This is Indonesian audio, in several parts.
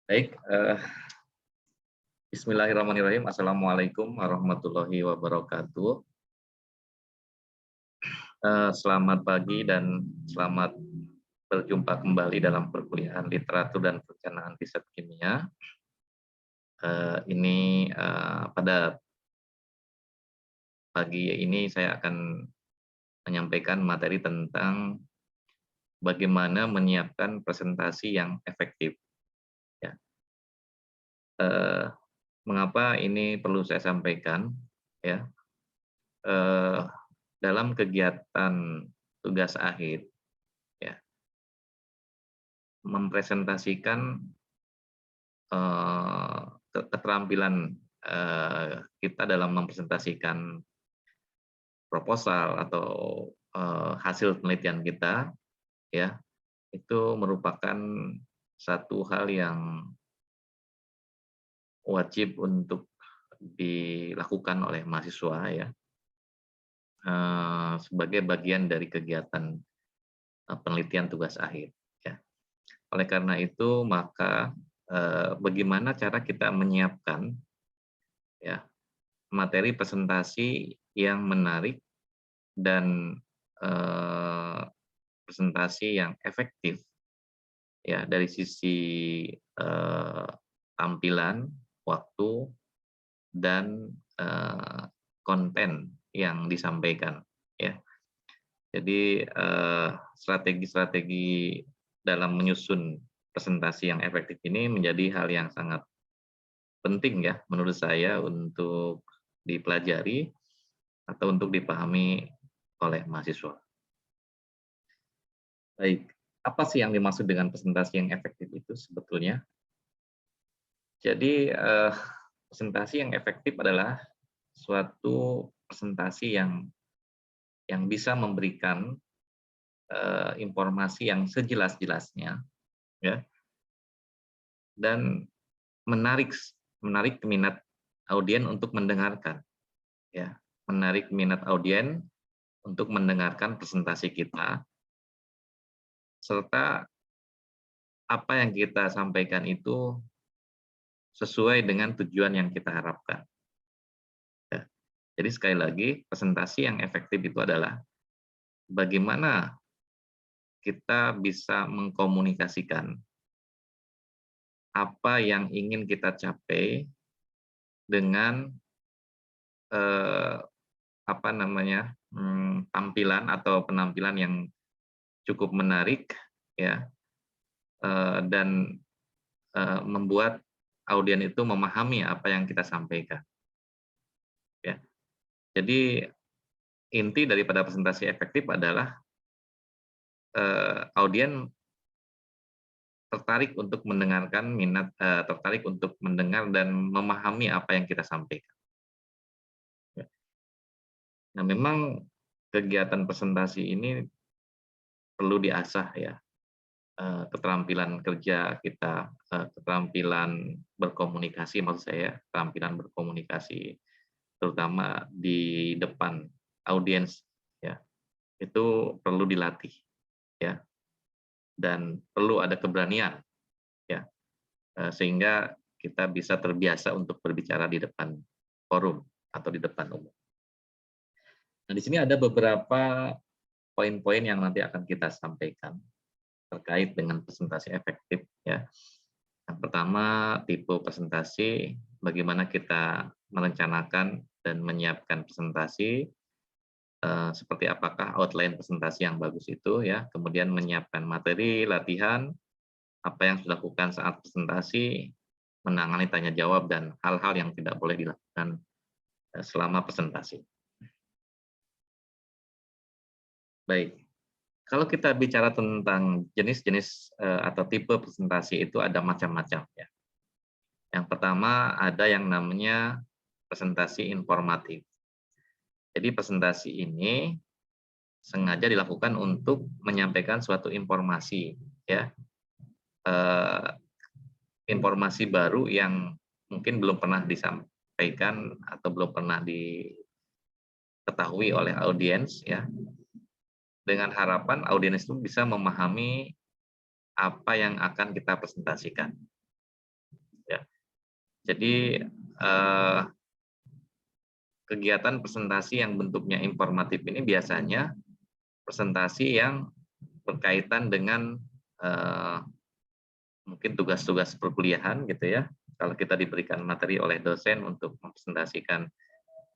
Baik, bismillahirrahmanirrahim. Assalamualaikum warahmatullahi wabarakatuh. Selamat pagi dan selamat berjumpa kembali dalam perkuliahan literatur dan perencanaan riset kimia. Pada pagi ini saya akan menyampaikan materi tentang bagaimana menyiapkan presentasi yang efektif. Ya. Mengapa ini perlu saya sampaikan? Ya, eh, dalam kegiatan tugas akhir, ya, mempresentasikan keterampilan kita dalam mempresentasikan proposal atau hasil penelitian kita, ya, itu merupakan satu hal yang wajib untuk dilakukan oleh mahasiswa, ya, sebagai bagian dari kegiatan penelitian tugas akhir. Ya. Oleh karena itu, maka bagaimana cara kita menyiapkan, ya, materi presentasi yang menarik dan presentasi yang efektif, ya, dari sisi tampilan, waktu, dan konten yang disampaikan. Ya. Jadi strategi-strategi dalam menyusun presentasi yang efektif ini menjadi hal yang sangat penting, ya, menurut saya, untuk dipelajari atau untuk dipahami oleh mahasiswa. Baik, apa sih yang dimaksud dengan presentasi yang efektif itu sebetulnya? Jadi presentasi yang efektif adalah suatu presentasi yang bisa memberikan informasi yang sejelas-jelasnya, ya, dan menarik minat audien untuk mendengarkan, ya, menarik minat audien untuk mendengarkan presentasi kita, serta apa yang kita sampaikan itu sesuai dengan tujuan yang kita harapkan. Ya. Jadi sekali lagi, presentasi yang efektif itu adalah bagaimana kita bisa mengkomunikasikan apa yang ingin kita capai dengan tampilan atau penampilan yang cukup menarik, ya, dan membuat audien itu memahami apa yang kita sampaikan. Ya. Jadi inti daripada presentasi efektif adalah audien tertarik untuk mendengarkan, tertarik untuk mendengar dan memahami apa yang kita sampaikan. Ya. Nah, memang kegiatan presentasi ini perlu diasah, ya, keterampilan kerja kita, keterampilan berkomunikasi, maksud saya, keterampilan berkomunikasi, terutama di depan audiens, ya, itu perlu dilatih, ya, dan perlu ada keberanian, ya, sehingga kita bisa terbiasa untuk berbicara di depan forum atau di depan umum. Nah, di sini ada beberapa poin-poin yang nanti akan kita sampaikan terkait dengan presentasi efektif, ya. Yang pertama, tipe presentasi, bagaimana kita merencanakan dan menyiapkan presentasi, seperti apakah outline presentasi yang bagus itu, ya. Kemudian menyiapkan materi, latihan, apa yang sudah dilakukan saat presentasi, menangani tanya jawab, dan hal-hal yang tidak boleh dilakukan selama presentasi. Baik. Kalau kita bicara tentang jenis-jenis atau tipe presentasi, itu ada macam-macam, ya. Yang pertama ada yang namanya presentasi informatif. Jadi presentasi ini sengaja dilakukan untuk menyampaikan suatu informasi, ya, informasi baru yang mungkin belum pernah disampaikan atau belum pernah diketahui oleh audiens, ya, dengan harapan audiens itu bisa memahami apa yang akan kita presentasikan. Jadi kegiatan presentasi yang bentuknya informatif ini biasanya presentasi yang berkaitan dengan mungkin tugas-tugas perkuliahan gitu ya. Kalau kita diberikan materi oleh dosen untuk mempresentasikan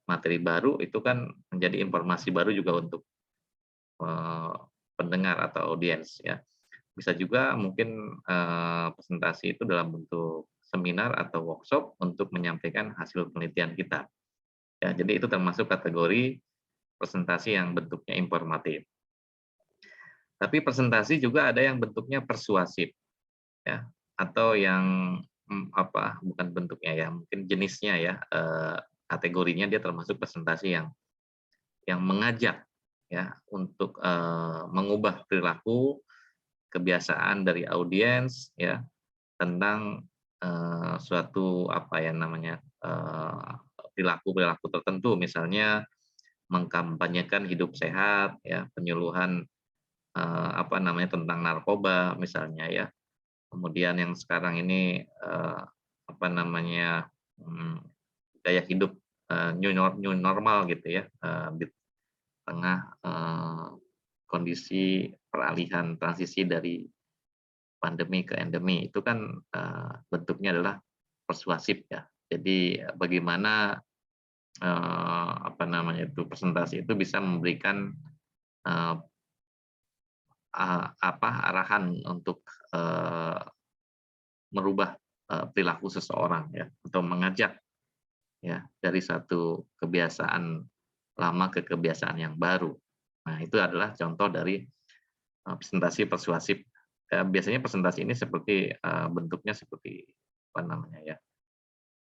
materi baru, itu kan menjadi informasi baru juga untuk pendengar atau audiens ya. Bisa juga mungkin presentasi itu dalam bentuk seminar atau workshop untuk menyampaikan hasil penelitian kita. Ya, jadi itu termasuk kategori presentasi yang bentuknya informatif. Tapi presentasi juga ada yang bentuknya persuasif ya, atau yang bukan bentuknya ya, mungkin jenisnya ya, kategorinya dia termasuk presentasi yang mengajak ya untuk mengubah perilaku, kebiasaan dari audiens ya tentang suatu perilaku-perilaku tertentu, misalnya mengkampanyekan hidup sehat ya, penyuluhan tentang narkoba misalnya ya. Kemudian yang sekarang ini gaya hidup new normal gitu ya, di tengah kondisi peralihan transisi dari pandemi ke endemi, itu kan bentuknya adalah persuasif ya. Jadi bagaimana presentasi itu bisa memberikan eh, arahan untuk merubah perilaku seseorang ya, atau mengajak ya dari satu kebiasaan lama ke kebiasaan yang baru. Nah, itu adalah contoh dari presentasi persuasif. Biasanya presentasi ini seperti bentuknya seperti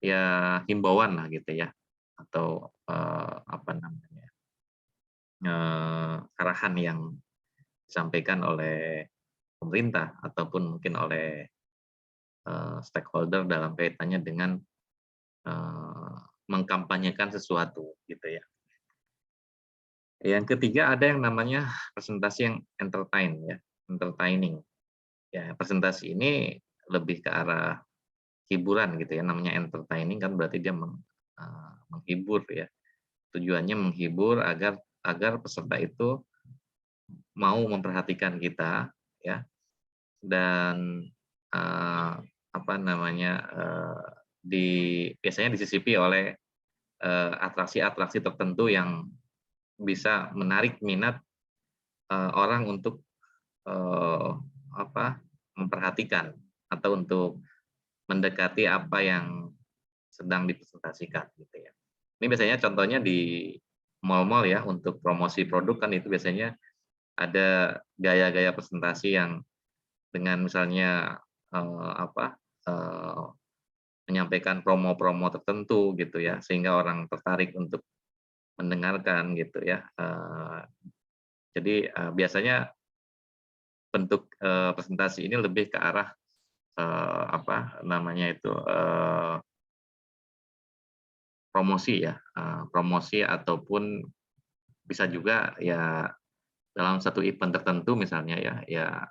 ya himbauan lah gitu ya, atau arahan yang disampaikan oleh pemerintah ataupun mungkin oleh stakeholder dalam kaitannya dengan mengkampanyekan sesuatu gitu ya. Yang ketiga ada yang namanya presentasi yang entertaining. Ya, presentasi ini lebih ke arah hiburan gitu ya, namanya entertaining kan berarti dia menghibur ya. Tujuannya menghibur agar agar peserta itu mau memperhatikan kita ya, dan biasanya disisipi oleh atraksi-atraksi tertentu yang bisa menarik minat orang untuk memperhatikan atau untuk mendekati apa yang sedang dipresentasikan gitu ya. Ini biasanya contohnya di mall-mall ya, untuk promosi produk kan itu biasanya ada gaya-gaya presentasi yang dengan misalnya menyampaikan promo-promo tertentu gitu ya, sehingga orang tertarik untuk mendengarkan gitu ya. Jadi biasanya bentuk presentasi ini lebih ke arah promosi ya, promosi ataupun bisa juga ya dalam satu event tertentu misalnya ya,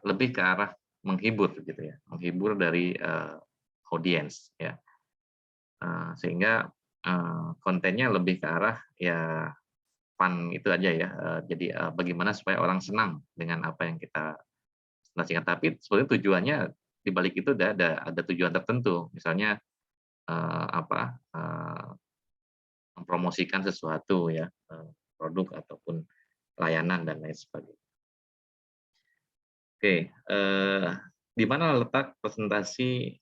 lebih ke arah menghibur gitu ya, menghibur dari audiens ya, sehingga kontennya lebih ke arah ya fun itu aja ya, jadi bagaimana supaya orang senang dengan apa yang kita presentasikan, tapi sebenarnya tujuannya di balik itu ada tujuan tertentu, misalnya mempromosikan sesuatu ya, produk ataupun layanan dan lain sebagainya. Oke, di mana letak presentasi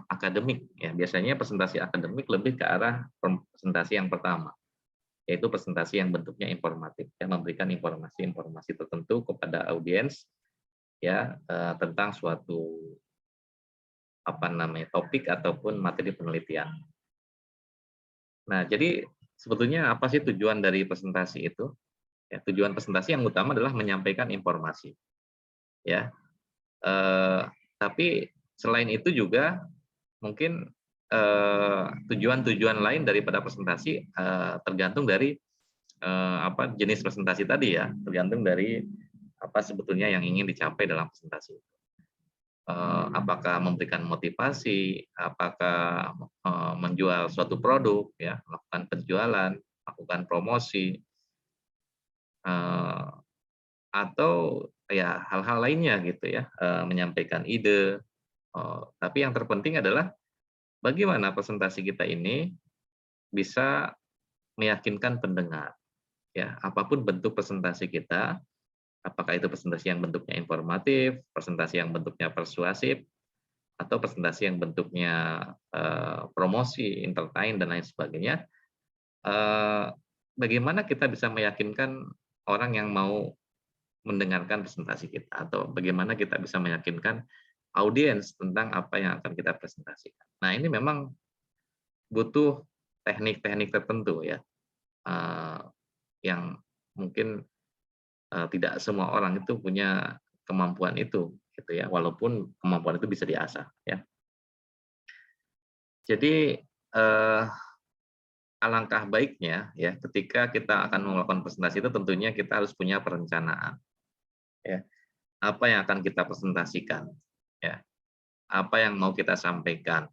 akademik ya? Biasanya presentasi akademik lebih ke arah presentasi yang pertama, yaitu presentasi yang bentuknya informatif, yang memberikan informasi-informasi tertentu kepada audiens ya, tentang suatu topik ataupun materi penelitian. Nah, jadi sebetulnya apa sih tujuan dari presentasi itu? Ya, tujuan presentasi yang utama adalah menyampaikan informasi. Ya, tapi selain itu juga mungkin tujuan-tujuan lain daripada presentasi tergantung dari jenis presentasi tadi ya, tergantung dari apa sebetulnya yang ingin dicapai dalam presentasi. apakah memberikan motivasi, apakah menjual suatu produk, ya, melakukan penjualan, melakukan promosi, eh, atau ya hal-hal lainnya gitu ya, menyampaikan ide. Tapi yang terpenting adalah bagaimana presentasi kita ini bisa meyakinkan pendengar, ya. Apapun bentuk presentasi kita, apakah itu presentasi yang bentuknya informatif, presentasi yang bentuknya persuasif, atau presentasi yang bentuknya promosi, entertain dan lain sebagainya. eh, Bagaimana kita bisa meyakinkan orang yang mau mendengarkan presentasi kita, atau bagaimana kita bisa meyakinkan audiens tentang apa yang akan kita presentasikan. Nah, ini memang butuh teknik-teknik tertentu ya, eh, yang mungkin tidak semua orang itu punya kemampuan itu, gitu ya. Walaupun kemampuan itu bisa diasah, ya. Jadi eh, alangkah baiknya ya ketika kita akan melakukan presentasi itu tentunya kita harus punya perencanaan, ya. Apa yang akan kita presentasikan, ya. Apa yang mau kita sampaikan.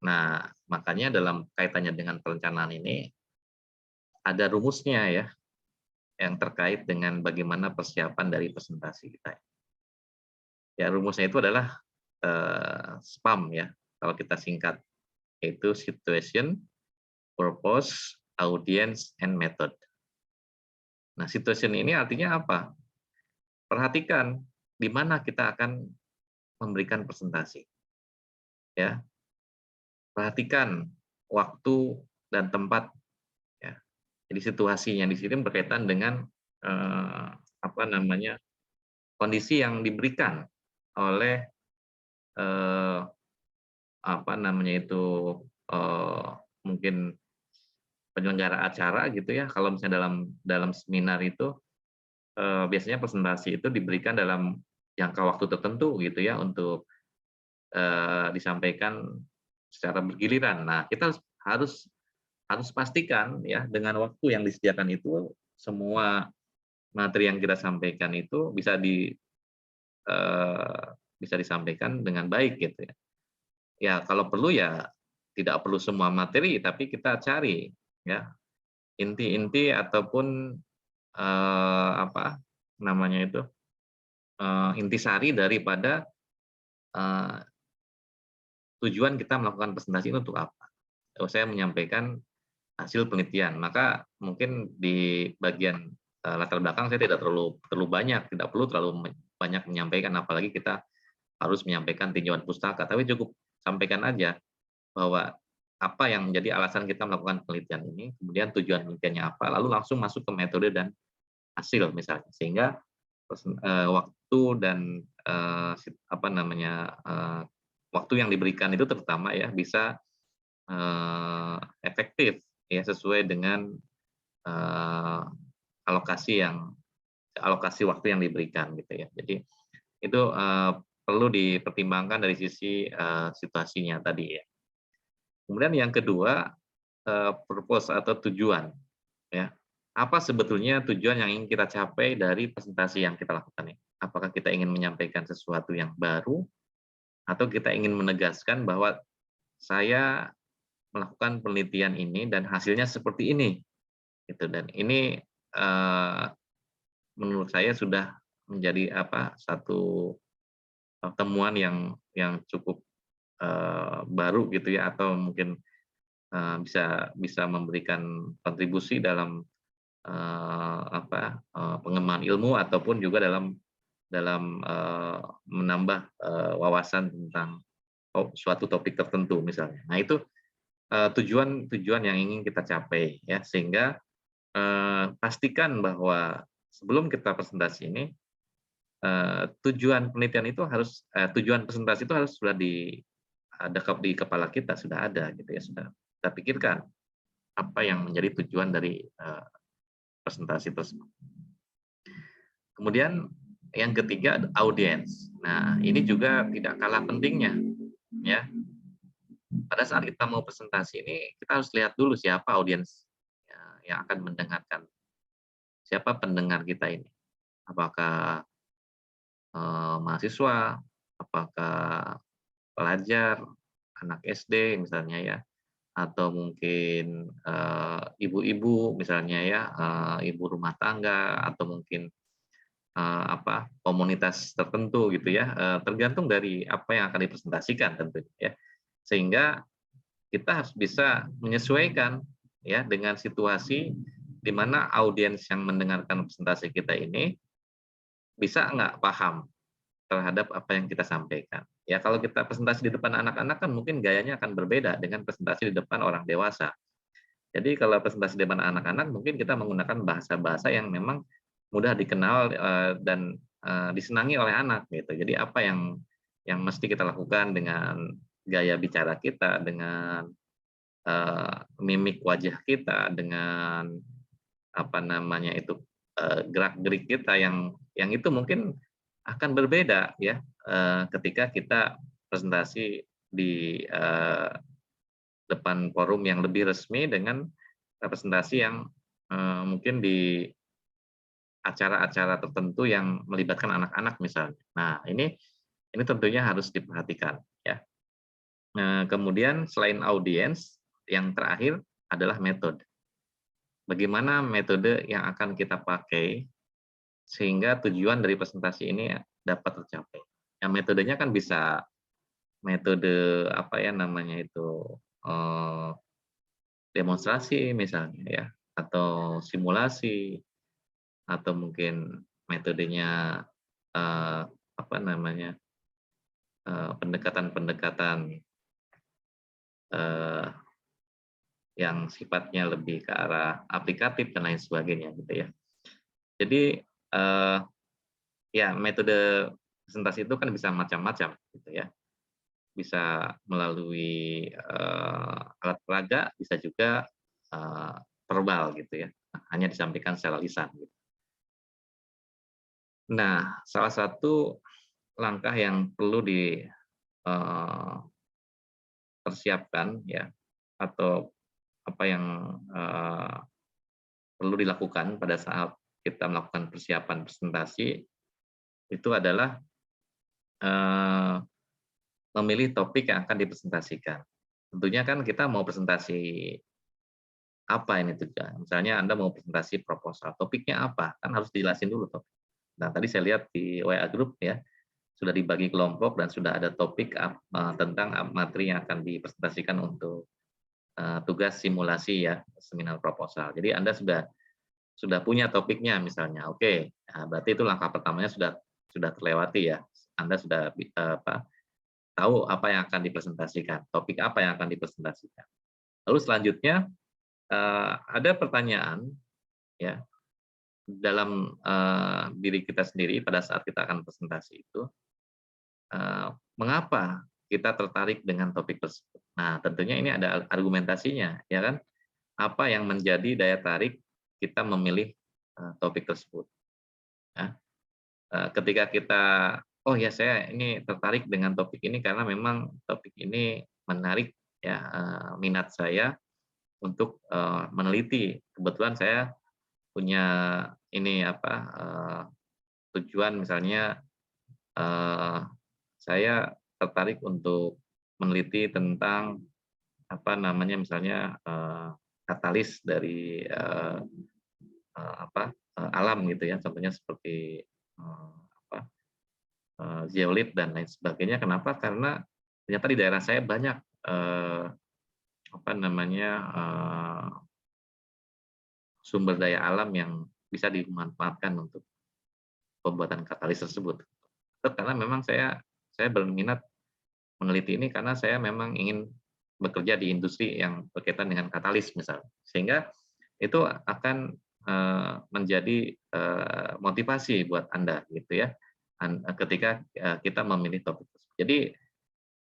Nah, makanya dalam kaitannya dengan perencanaan ini ada rumusnya ya, yang terkait dengan bagaimana persiapan dari presentasi kita. Ya, rumusnya itu adalah SPAM ya, kalau kita singkat, yaitu situation, purpose, audience, and method. Nah, situation ini artinya apa? Perhatikan di mana kita akan memberikan presentasi. Ya, perhatikan waktu dan tempat. Ya. Jadi situasinya di sini berkaitan dengan apa namanya, kondisi yang diberikan oleh eh, apa namanya itu, mungkin penyelenggara acara gitu ya. Kalau misalnya dalam dalam seminar itu biasanya presentasi itu diberikan dalam jangka waktu tertentu gitu ya, untuk disampaikan secara bergiliran. Nah, kita harus harus harus pastikan ya, dengan waktu yang disediakan itu semua materi yang kita sampaikan itu eee, bisa disampaikan dengan baik gitu ya. Ya kalau perlu ya tidak perlu semua materi, tapi kita cari ya inti-inti ataupun, apa namanya itu, intisari daripada, eee, tujuan kita melakukan presentasi itu untuk apa. Oh, saya menyampaikan hasil penelitian, maka mungkin di bagian, latar belakang saya tidak terlalu terlalu banyak, tidak perlu terlalu banyak menyampaikan, apalagi kita harus menyampaikan tinjauan pustaka, tapi cukup sampaikan aja bahwa apa yang menjadi alasan kita melakukan penelitian ini, kemudian tujuan penelitiannya apa, lalu langsung masuk ke metode dan hasil misalnya, sehingga waktu dan, apa namanya, waktu yang diberikan itu terutama ya bisa efektif ya, sesuai dengan eee, alokasi waktu yang diberikan gitu ya. Jadi itu perlu dipertimbangkan dari sisi situasinya tadi ya. Kemudian yang kedua, purpose atau tujuan ya. Apa sebetulnya tujuan yang ingin kita capai dari presentasi yang kita lakukan ini? Apakah kita ingin menyampaikan sesuatu yang baru, atau kita ingin menegaskan bahwa saya melakukan penelitian ini dan hasilnya seperti ini, gitu. Dan ini eee, menurut saya sudah menjadi apa, satu temuan yang cukup baru gitu ya, atau mungkin bisa bisa memberikan kontribusi dalam apa, pengembangan ilmu ataupun juga dalam dalam menambah wawasan tentang suatu topik tertentu misalnya. Nah itu tujuan-tujuan yang ingin kita capai ya, sehingga pastikan bahwa sebelum kita presentasi ini, tujuan penelitian itu harus tujuan presentasi itu harus sudah ada di kepala kita, sudah ada gitu ya, sudah kita pikirkan apa yang menjadi tujuan dari presentasi tersebut. Kemudian yang ketiga audiens. Nah, ini juga tidak kalah pentingnya ya. Pada saat kita mau presentasi ini kita harus lihat dulu siapa audiens ya, yang akan mendengarkan. Siapa pendengar kita ini? Apakah mahasiswa, apakah pelajar, anak SD misalnya ya, atau mungkin, ibu-ibu misalnya ya, ibu rumah tangga atau mungkin, komunitas tertentu gitu ya, tergantung dari apa yang akan dipresentasikan tentunya ya. Sehingga kita harus bisa menyesuaikan ya dengan situasi di mana audiens yang mendengarkan presentasi kita ini bisa nggak paham terhadap apa yang kita sampaikan. Ya kalau kita presentasi di depan anak-anak kan mungkin gayanya akan berbeda dengan presentasi di depan orang dewasa. Jadi kalau presentasi di depan anak-anak mungkin kita menggunakan bahasa-bahasa yang memang mudah dikenal, dan, disenangi oleh anak gitu. Jadi apa yang mesti kita lakukan dengan gaya bicara kita, dengan, mimik wajah kita, dengan apa namanya itu, gerak-gerik kita yang itu mungkin akan berbeda ya, ketika kita presentasi di, depan forum yang lebih resmi dengan representasi yang, mungkin di acara-acara tertentu yang melibatkan anak-anak misalnya. Nah, ini tentunya harus diperhatikan ya. Kemudian selain audiens, yang terakhir adalah metode. Bagaimana metode yang akan kita pakai sehingga tujuan dari presentasi ini dapat tercapai. Ya metodenya kan bisa metode apa ya namanya itu, eee, demonstrasi misalnya ya, atau simulasi, atau mungkin metodenya, eee, apa namanya, pendekatan-pendekatan, eee, yang sifatnya lebih ke arah aplikatif dan lain sebagainya gitu ya. Jadi, ya metode presentasi itu kan bisa macam-macam gitu ya. Bisa melalui, alat peraga, bisa juga, eee, verbal gitu ya, hanya disampaikan secara lisan gitu. Nah, salah satu langkah yang perlu persiapkan ya, atau apa yang, perlu dilakukan pada saat kita melakukan persiapan presentasi, itu adalah, eee, memilih topik yang akan dipresentasikan. Tentunya kan kita mau presentasi apa ini tujuan? Misalnya Anda mau presentasi proposal, topiknya apa? Kan harus dijelasin dulu topik. Nah, tadi saya lihat di WA Group ya, sudah dibagi kelompok dan sudah ada topik tentang materi yang akan dipresentasikan untuk, tugas simulasi ya, seminar proposal. Jadi Anda sudah punya topiknya misalnya, oke, nah berarti itu langkah pertamanya sudah terlewati ya. Anda sudah tahu apa yang akan dipresentasikan, topik apa yang akan dipresentasikan. Lalu selanjutnya, ada pertanyaan ya, dalam, diri kita sendiri pada saat kita akan presentasi itu, mengapa kita tertarik dengan topik tersebut. Nah, tentunya ini ada argumentasinya, ya kan? Apa yang menjadi daya tarik kita memilih, topik tersebut, ya. Ketika kita, "Oh ya, saya ini tertarik dengan topik ini karena memang topik ini menarik ya, minat saya untuk, meneliti." Kebetulan saya punya ini apa, tujuan misalnya, eee, saya tertarik untuk meneliti tentang apa namanya, misalnya, katalis dari, alam gitu ya, contohnya seperti, apa, zeolit dan lain sebagainya. Kenapa? Karena ternyata di daerah saya banyak, apa namanya, sumber daya alam yang bisa dimanfaatkan untuk pembuatan katalis tersebut. Karena memang saya berminat meneliti ini karena saya memang ingin bekerja di industri yang berkaitan dengan katalis misalnya. Sehingga itu akan, menjadi, motivasi buat Anda gitu ya, ketika, kita memilih topik tersebut. Jadi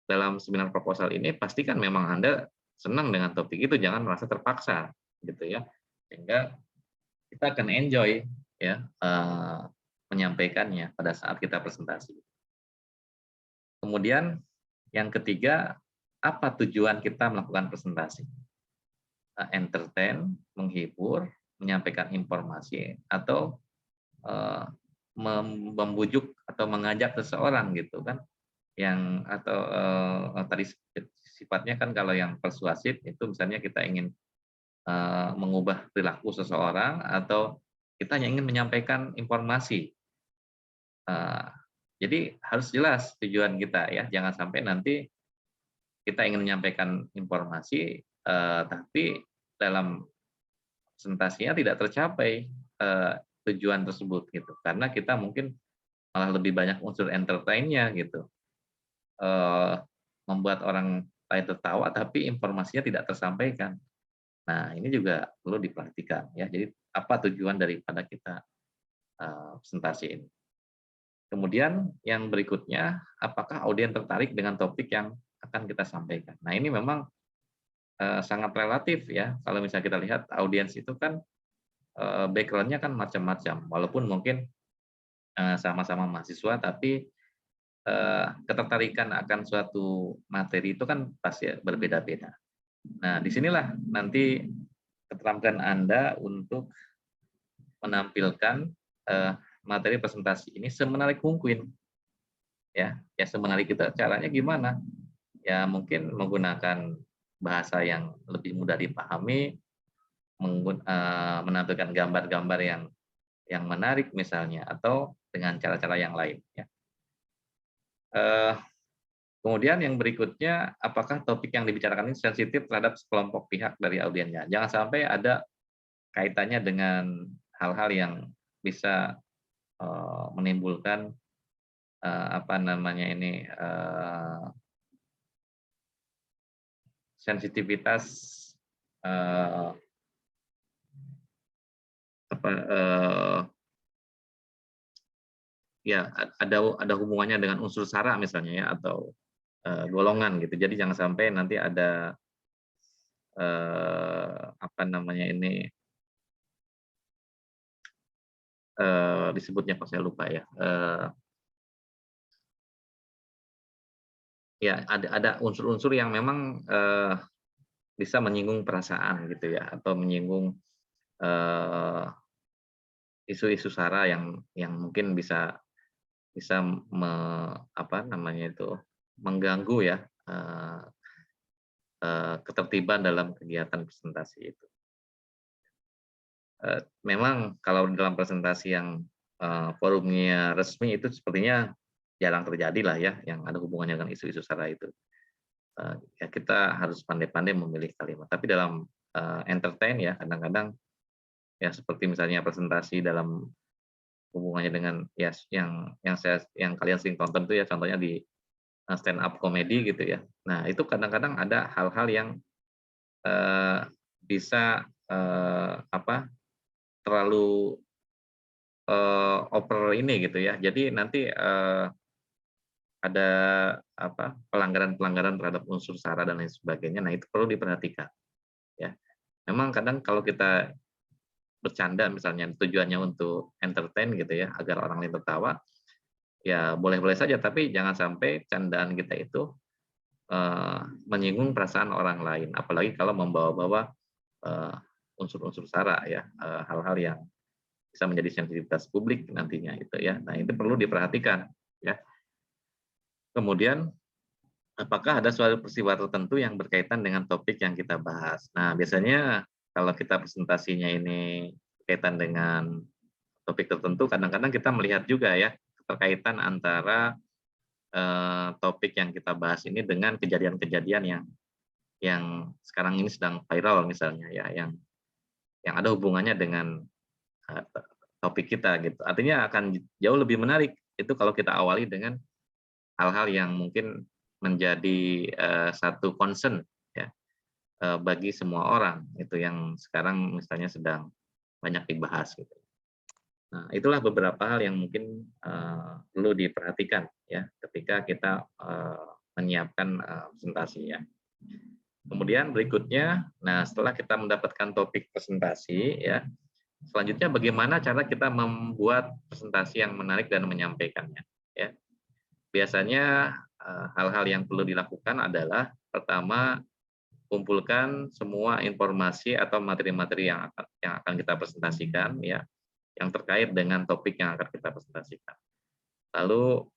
dalam seminar proposal ini pastikan memang Anda senang dengan topik itu, jangan merasa terpaksa gitu ya. Sehingga kita akan enjoy ya, menyampaikannya pada saat kita presentasi. Kemudian yang ketiga, apa tujuan kita melakukan presentasi? Entertain, menghibur, menyampaikan informasi, atau, eee, membujuk atau mengajak seseorang gitu kan, yang atau tadi sifatnya kan kalau yang persuasif itu misalnya kita ingin mengubah perilaku seseorang atau kita hanya ingin menyampaikan informasi. Eee, jadi harus jelas tujuan kita ya, jangan sampai nanti kita ingin menyampaikan informasi, tapi dalam presentasinya tidak tercapai, tujuan tersebut gitu. Karena kita mungkin malah lebih banyak unsur entertain-nya gitu, eee, membuat orang lain tertawa tapi informasinya tidak tersampaikan. Nah, ini juga perlu diperhatikan ya. Jadi apa tujuan daripada kita, presentasi ini. Kemudian yang berikutnya, apakah audiens tertarik dengan topik yang akan kita sampaikan. Nah, ini memang, sangat relatif ya, kalau misalnya kita lihat audiens itu kan, background-nya kan macam-macam, walaupun mungkin, sama-sama mahasiswa, tapi, ketertarikan akan suatu materi itu kan pasti berbeda-beda. Nah, disinilah nanti keterampilan Anda untuk menampilkan, materi presentasi ini semenarik mungkin, ya semenarik kita. Caranya gimana? Ya mungkin menggunakan bahasa yang lebih mudah dipahami, menampilkan gambar-gambar yang menarik misalnya, atau dengan cara-cara yang lain ya. Eee, Kemudian yang berikutnya, apakah topik yang dibicarakan ini sensitif terhadap sekelompok pihak dari audiensnya? Jangan sampai ada kaitannya dengan hal-hal yang bisa, menimbulkan, apa namanya ini, sensitivitas, eee, apa, ya ada hubungannya dengan unsur sara misalnya ya atau, golongan gitu. Jadi jangan sampai nanti ada, apa namanya ini, disebutnya kok saya lupa ya, ya ada unsur-unsur yang memang, bisa menyinggung perasaan gitu ya atau menyinggung, eee, isu-isu sara yang mungkin bisa bisa apa namanya itu, mengganggu ya, eee ketertiban dalam kegiatan presentasi itu. Memang kalau dalam presentasi yang, forumnya resmi itu sepertinya jarang terjadi lah ya, yang ada hubungannya dengan isu-isu sara itu. Ya kita harus pandai-pandai memilih kalimat. Tapi dalam, entertain ya, kadang-kadang ya seperti misalnya presentasi dalam hubungannya dengan ya yang kalian sering tonton tuh ya, contohnya di, stand up comedy gitu ya. Nah, itu kadang-kadang ada hal-hal yang, bisa, apa, terlalu, over ini gitu ya. Jadi nanti, ada apa, pelanggaran-pelanggaran terhadap unsur sara dan lain sebagainya. Nah, itu perlu diperhatikan ya. Memang kadang kalau kita bercanda misalnya tujuannya untuk entertain gitu ya, agar orang lain tertawa, ya boleh-boleh saja, tapi jangan sampai candaan kita itu, menyinggung perasaan orang lain. Apalagi kalau membawa-bawa, eee, unsur-unsur sara ya, hal-hal yang bisa menjadi sensitivitas publik nantinya itu ya. Nah, itu perlu diperhatikan ya. Kemudian apakah ada suatu peristiwa tertentu yang berkaitan dengan topik yang kita bahas? Nah, biasanya kalau kita presentasinya ini berkaitan dengan topik tertentu, kadang-kadang kita melihat juga ya keterkaitan antara, topik yang kita bahas ini dengan kejadian-kejadian yang sekarang ini sedang viral misalnya ya, yang ada hubungannya dengan, topik kita gitu. Artinya akan jauh lebih menarik itu kalau kita awali dengan hal-hal yang mungkin menjadi, satu concern ya, bagi semua orang, itu yang sekarang misalnya sedang banyak dibahas gitu. Nah, itulah beberapa hal yang mungkin, perlu diperhatikan ya, ketika kita, menyiapkan, presentasi ya. Kemudian berikutnya, nah setelah kita mendapatkan topik presentasi ya, selanjutnya bagaimana cara kita membuat presentasi yang menarik dan menyampaikannya ya. Biasanya, hal-hal yang perlu dilakukan adalah pertama, kumpulkan semua informasi atau materi-materi yang akan kita presentasikan ya, yang terkait dengan topik yang akan kita presentasikan. Lalu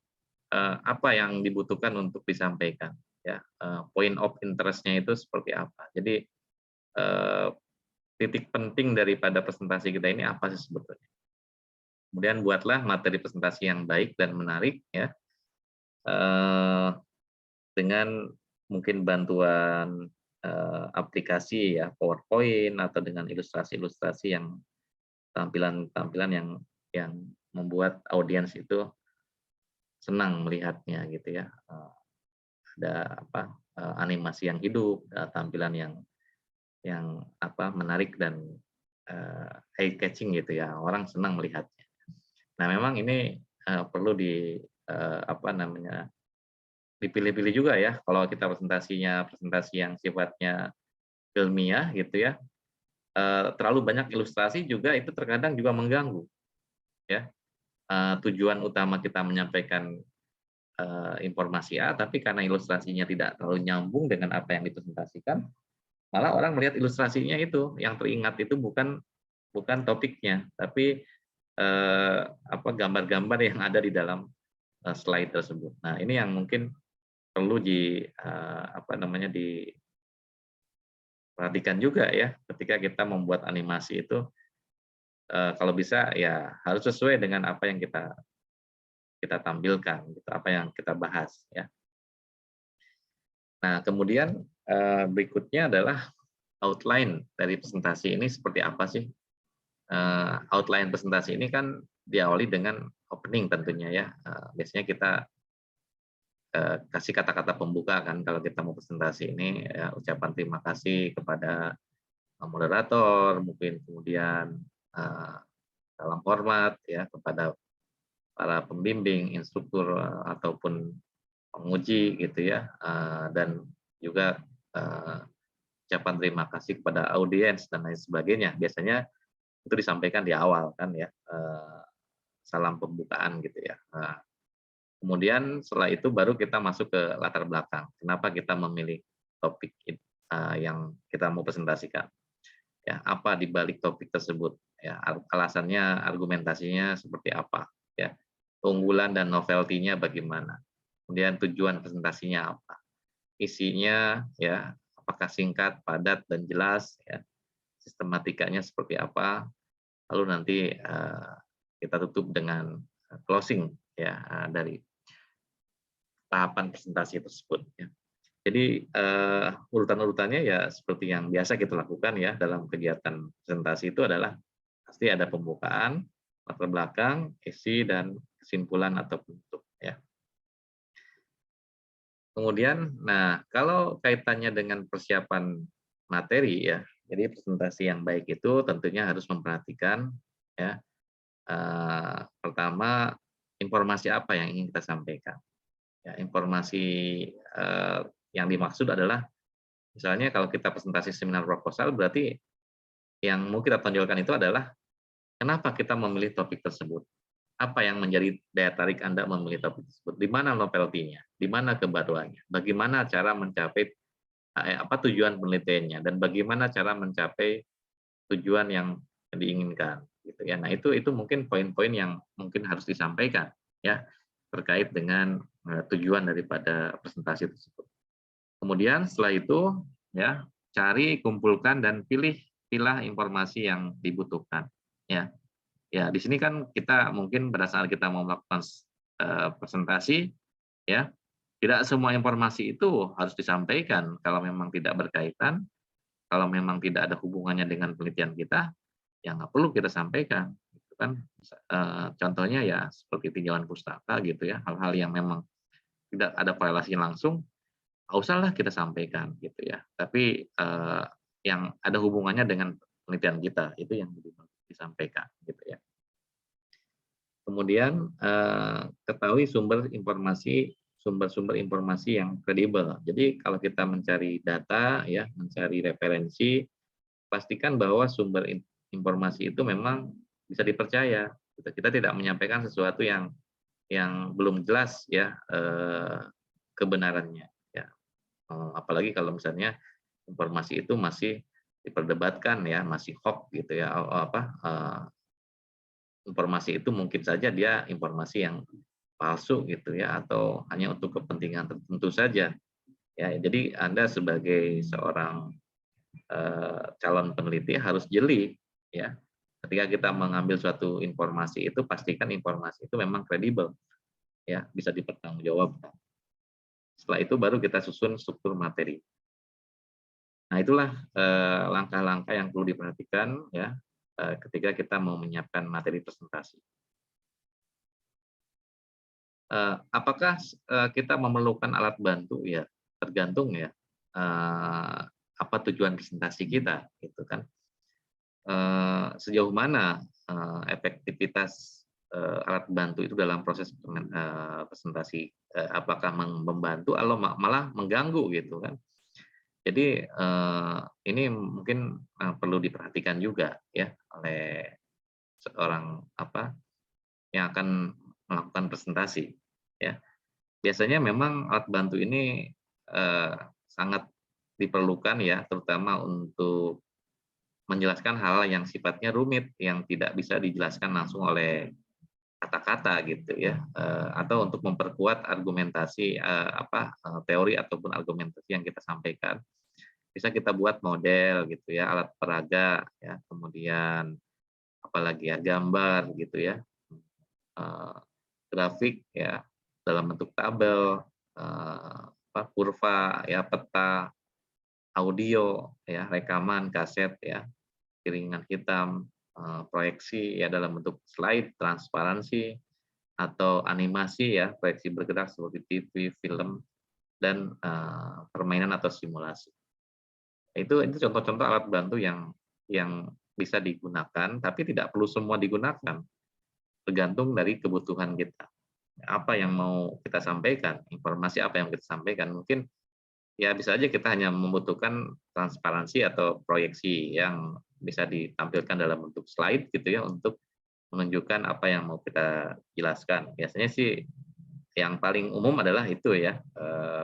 apa yang dibutuhkan untuk disampaikan, ya, point of interest-nya itu seperti apa. Jadi, eee, titik penting daripada presentasi kita ini apa sih sebetulnya. Kemudian buatlah materi presentasi yang baik dan menarik ya, eee, dengan mungkin bantuan, aplikasi ya, PowerPoint atau dengan ilustrasi-ilustrasi yang tampilan-tampilan yang membuat audiens itu senang melihatnya gitu ya, ada apa, animasi yang hidup, tampilan yang apa, menarik dan, eye catching gitu ya, orang senang melihatnya. Nah memang ini, perlu apa namanya, dipilih-pilih juga ya, kalau kita presentasinya presentasi yang sifatnya ilmiah gitu ya, terlalu banyak ilustrasi juga itu terkadang juga mengganggu ya. Tujuan utama kita menyampaikan, informasi A, tapi karena ilustrasinya tidak terlalu nyambung dengan apa yang dipresentasikan, malah orang melihat ilustrasinya itu, yang teringat itu bukan bukan topiknya, tapi, apa, gambar-gambar yang ada di dalam, slide tersebut. Nah, ini yang mungkin perlu apa namanya, diperhatikan juga ya, ketika kita membuat animasi itu, kalau bisa ya harus sesuai dengan apa yang kita kita tampilkan gitu, apa yang kita bahas ya. Nah, kemudian, berikutnya adalah outline dari presentasi ini seperti apa sih? Outline presentasi ini kan diawali dengan opening tentunya ya, biasanya kita, kasih kata-kata pembuka kan kalau kita mau presentasi ini, ya ucapan terima kasih kepada, moderator, mungkin kemudian, eee, salam hormat ya kepada para pembimbing, instruktur, ataupun penguji gitu ya, dan juga, ucapan terima kasih kepada audiens dan lain sebagainya. Biasanya itu disampaikan di awal kan ya, salam pembukaan gitu ya. Nah, kemudian setelah itu baru kita masuk ke latar belakang. Kenapa kita memilih topik yang kita mau presentasikan, ya, apa di balik topik tersebut, ya, alasannya, argumentasinya seperti apa, ya, keunggulan dan novelty-nya bagaimana, kemudian tujuan presentasinya apa, isinya, ya, apakah singkat, padat, dan jelas, ya, sistematikanya seperti apa, lalu nanti, kita tutup dengan, closing, ya, dari tahapan presentasi tersebut, ya. Jadi, urutan-urutannya ya seperti yang biasa kita lakukan ya dalam kegiatan presentasi itu adalah pasti ada pembukaan, latar belakang, isi, dan kesimpulan atau penutup ya. Kemudian, nah kalau kaitannya dengan persiapan materi ya, jadi presentasi yang baik itu tentunya harus memperhatikan ya, pertama informasi apa yang ingin kita sampaikan. Ya, informasi, yang dimaksud adalah misalnya kalau kita presentasi seminar proposal berarti yang mau kita tonjolkan itu adalah kenapa kita memilih topik tersebut. Apa yang menjadi daya tarik Anda memilih topik tersebut? Di mana novelty-nya? Di mana kebaruannya? Bagaimana cara mencapai apa tujuan penelitiannya dan bagaimana cara mencapai tujuan yang diinginkan gitu ya. Nah, itu mungkin poin-poin yang mungkin harus disampaikan ya terkait dengan tujuan daripada presentasi tersebut. Kemudian setelah itu ya cari, kumpulkan dan pilah informasi yang dibutuhkan ya. Ya, di sini kan kita mungkin pada saat kita mau melakukan presentasi ya, tidak semua informasi itu harus disampaikan kalau memang tidak berkaitan, kalau memang tidak ada hubungannya dengan penelitian kita, ya nggak perlu kita sampaikan, gitu kan. Contohnya ya seperti tinjauan pustaka gitu ya, hal-hal yang memang tidak ada korelasi langsung, nggak usahlah kita sampaikan gitu ya. Tapi, yang ada hubungannya dengan penelitian kita, itu yang lebih bagus disampaikan gitu ya. Kemudian, ketahui sumber-sumber informasi yang kredibel. Jadi kalau kita mencari data ya, mencari referensi, pastikan bahwa sumber informasi itu memang bisa dipercaya. Kita tidak menyampaikan sesuatu yang belum jelas ya, kebenarannya ya. Apalagi kalau misalnya informasi itu masih diperdebatkan ya, masih hoax gitu ya, informasi itu mungkin saja dia informasi yang palsu gitu ya, atau hanya untuk kepentingan tertentu saja. Ya, jadi Anda sebagai seorang calon peneliti harus jeli ya. Ketika kita mengambil suatu informasi itu, pastikan informasi itu memang kredibel ya, bisa dipertanggungjawabkan. Setelah itu baru kita susun struktur materi. Nah, itulah langkah-langkah yang perlu diperhatikan ya ketika kita mau menyiapkan materi presentasi. Apakah kita memerlukan alat bantu? Ya, tergantung ya apa tujuan presentasi kita, gitu kan. Sejauh mana efektivitas alat bantu itu dalam proses presentasi, apakah membantu atau malah mengganggu gitu kan. Jadi ini mungkin perlu diperhatikan juga ya oleh seorang yang akan melakukan presentasi ya. Biasanya memang alat bantu ini sangat diperlukan ya, terutama untuk menjelaskan hal yang sifatnya rumit, yang tidak bisa dijelaskan langsung oleh kata-kata gitu ya, atau untuk memperkuat argumentasi teori ataupun argumentasi yang kita sampaikan. Bisa kita buat model gitu ya, alat peraga ya, kemudian apalagi ya, gambar gitu ya, grafik ya, dalam bentuk tabel, kurva ya, peta, audio ya, rekaman, kaset ya, piringan hitam, proyeksi ya dalam bentuk slide, transparansi, atau animasi ya, proyeksi bergerak seperti TV, film, dan permainan atau simulasi. Itu contoh-contoh alat bantu yang bisa digunakan, tapi tidak perlu semua digunakan, tergantung dari kebutuhan kita. Apa yang mau kita sampaikan, informasi apa yang kita sampaikan, mungkin ya bisa aja kita hanya membutuhkan transparansi atau proyeksi yang bisa ditampilkan dalam bentuk slide gitu ya, untuk menunjukkan apa yang mau kita jelaskan. Biasanya sih yang paling umum adalah itu ya,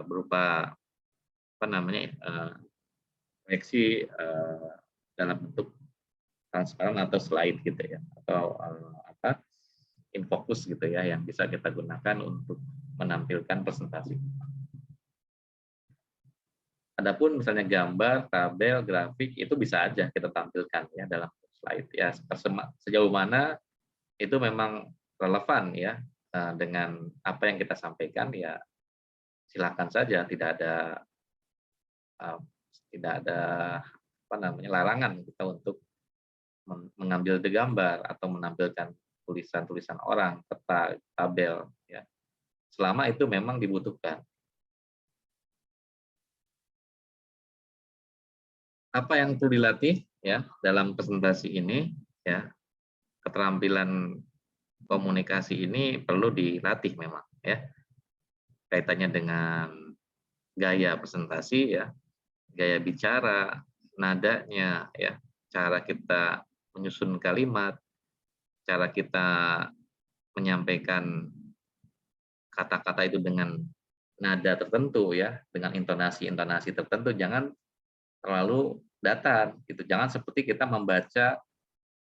berupa proyeksi dalam bentuk transparan atau slide gitu ya, atau infocus gitu ya, yang bisa kita gunakan untuk menampilkan presentasi. Adapun misalnya gambar, tabel, grafik itu bisa aja kita tampilkan ya dalam slide ya, sejauh mana itu memang relevan ya dengan apa yang kita sampaikan, ya silakan saja, tidak ada larangan kita untuk mengambil gambar atau menampilkan tulisan-tulisan orang, peta, tabel ya, selama itu memang dibutuhkan. Apa yang perlu dilatih ya dalam presentasi ini ya, keterampilan komunikasi ini perlu dilatih memang ya, kaitannya dengan gaya presentasi ya, gaya bicara, nadanya ya, cara kita menyusun kalimat, cara kita menyampaikan kata-kata itu dengan nada tertentu ya, dengan intonasi-intonasi tertentu, jangan terlalu datar gitu. Jangan seperti kita membaca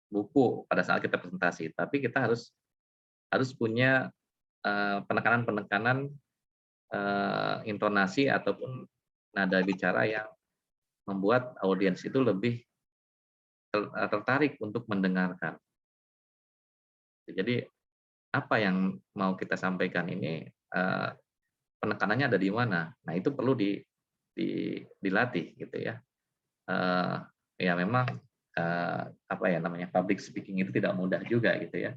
buku pada saat kita presentasi, tapi kita harus punya penekanan-penekanan intonasi ataupun nada bicara yang membuat audiens itu lebih tertarik untuk mendengarkan. Jadi apa yang mau kita sampaikan ini penekanannya ada di mana? Nah, itu perlu dilatih gitu ya. Ya memang public speaking itu tidak mudah juga gitu ya.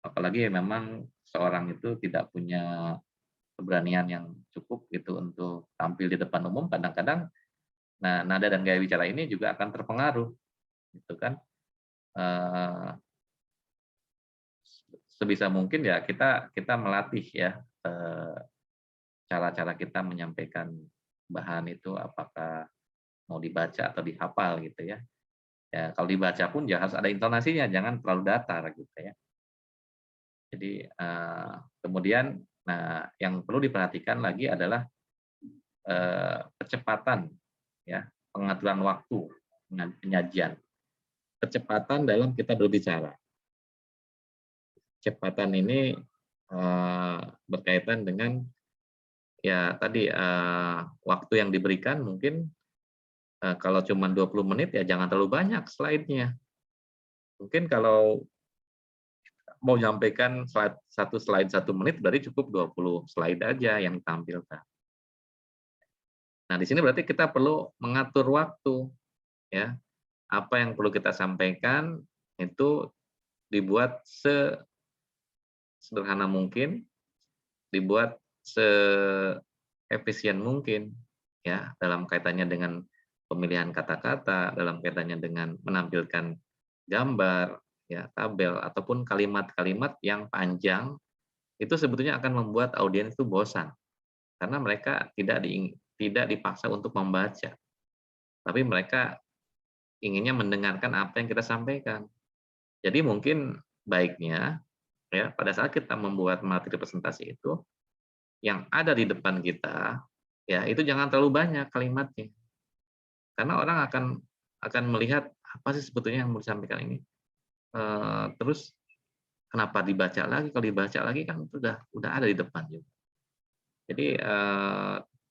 Apalagi memang seorang itu tidak punya keberanian yang cukup gitu untuk tampil di depan umum, kadang-kadang nada dan gaya bicara ini juga akan terpengaruh gitu kan. Sebisa mungkin ya kita melatih ya cara-cara kita menyampaikan bahan itu, apakah mau dibaca atau dihafal gitu ya. Ya kalau dibaca pun ya harus ada intonasinya, jangan terlalu datar gitu ya. Jadi kemudian yang perlu diperhatikan lagi adalah kecepatan ya, pengaturan waktu penyajian, kecepatan dalam kita berbicara. Kecepatan ini berkaitan dengan ya tadi, waktu yang diberikan mungkin, kalau cuma 20 menit ya jangan terlalu banyak slide-nya. Mungkin kalau mau nyampaikan satu slide 1 menit berarti cukup 20 slide aja yang ditampilkan. Nah, di sini berarti kita perlu mengatur waktu, ya. Apa yang perlu kita sampaikan itu dibuat sesederhana mungkin, dibuat seefisien mungkin, ya, dalam kaitannya dengan pemilihan kata-kata, dalam kaitannya dengan menampilkan gambar, ya, tabel, ataupun kalimat-kalimat yang panjang, itu sebetulnya akan membuat audiens itu bosan. Karena mereka tidak dipaksa untuk membaca, tapi mereka inginnya mendengarkan apa yang kita sampaikan. Jadi mungkin baiknya, ya, pada saat kita membuat materi presentasi itu, yang ada di depan kita, ya, itu jangan terlalu banyak kalimatnya. Karena orang akan melihat, apa sih sebetulnya yang mau disampaikan ini, terus kenapa dibaca lagi, kalau dibaca lagi kan itu udah ada di depan juga. Jadi,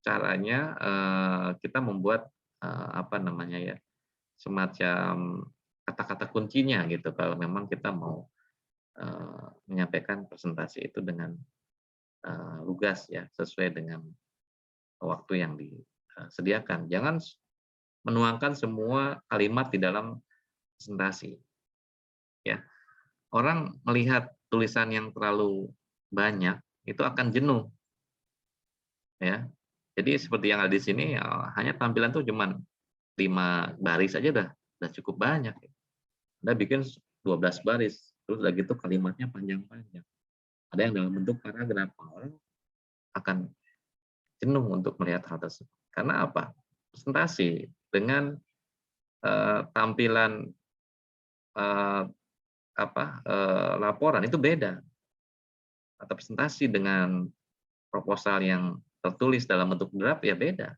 caranya, kita membuat, apa namanya ya, semacam kata-kata kuncinya gitu, kalau memang kita mau, menyampaikan presentasi itu dengan, lugas ya, sesuai dengan waktu yang disediakan. Jangan menuangkan semua kalimat di dalam presentasi, ya. Orang melihat tulisan yang terlalu banyak, itu akan jenuh, ya. Jadi seperti yang ada di sini, hanya tampilan tuh cuman 5 baris aja udah cukup banyak. Anda bikin 12 baris, terus udah gitu kalimatnya panjang-panjang. Ada yang dalam bentuk paragraf, orang akan jenuh untuk melihat hal tersebut. Karena apa? Presentasi dengan, tampilan, eee, laporan itu beda, atau presentasi dengan proposal yang tertulis dalam bentuk draft ya beda.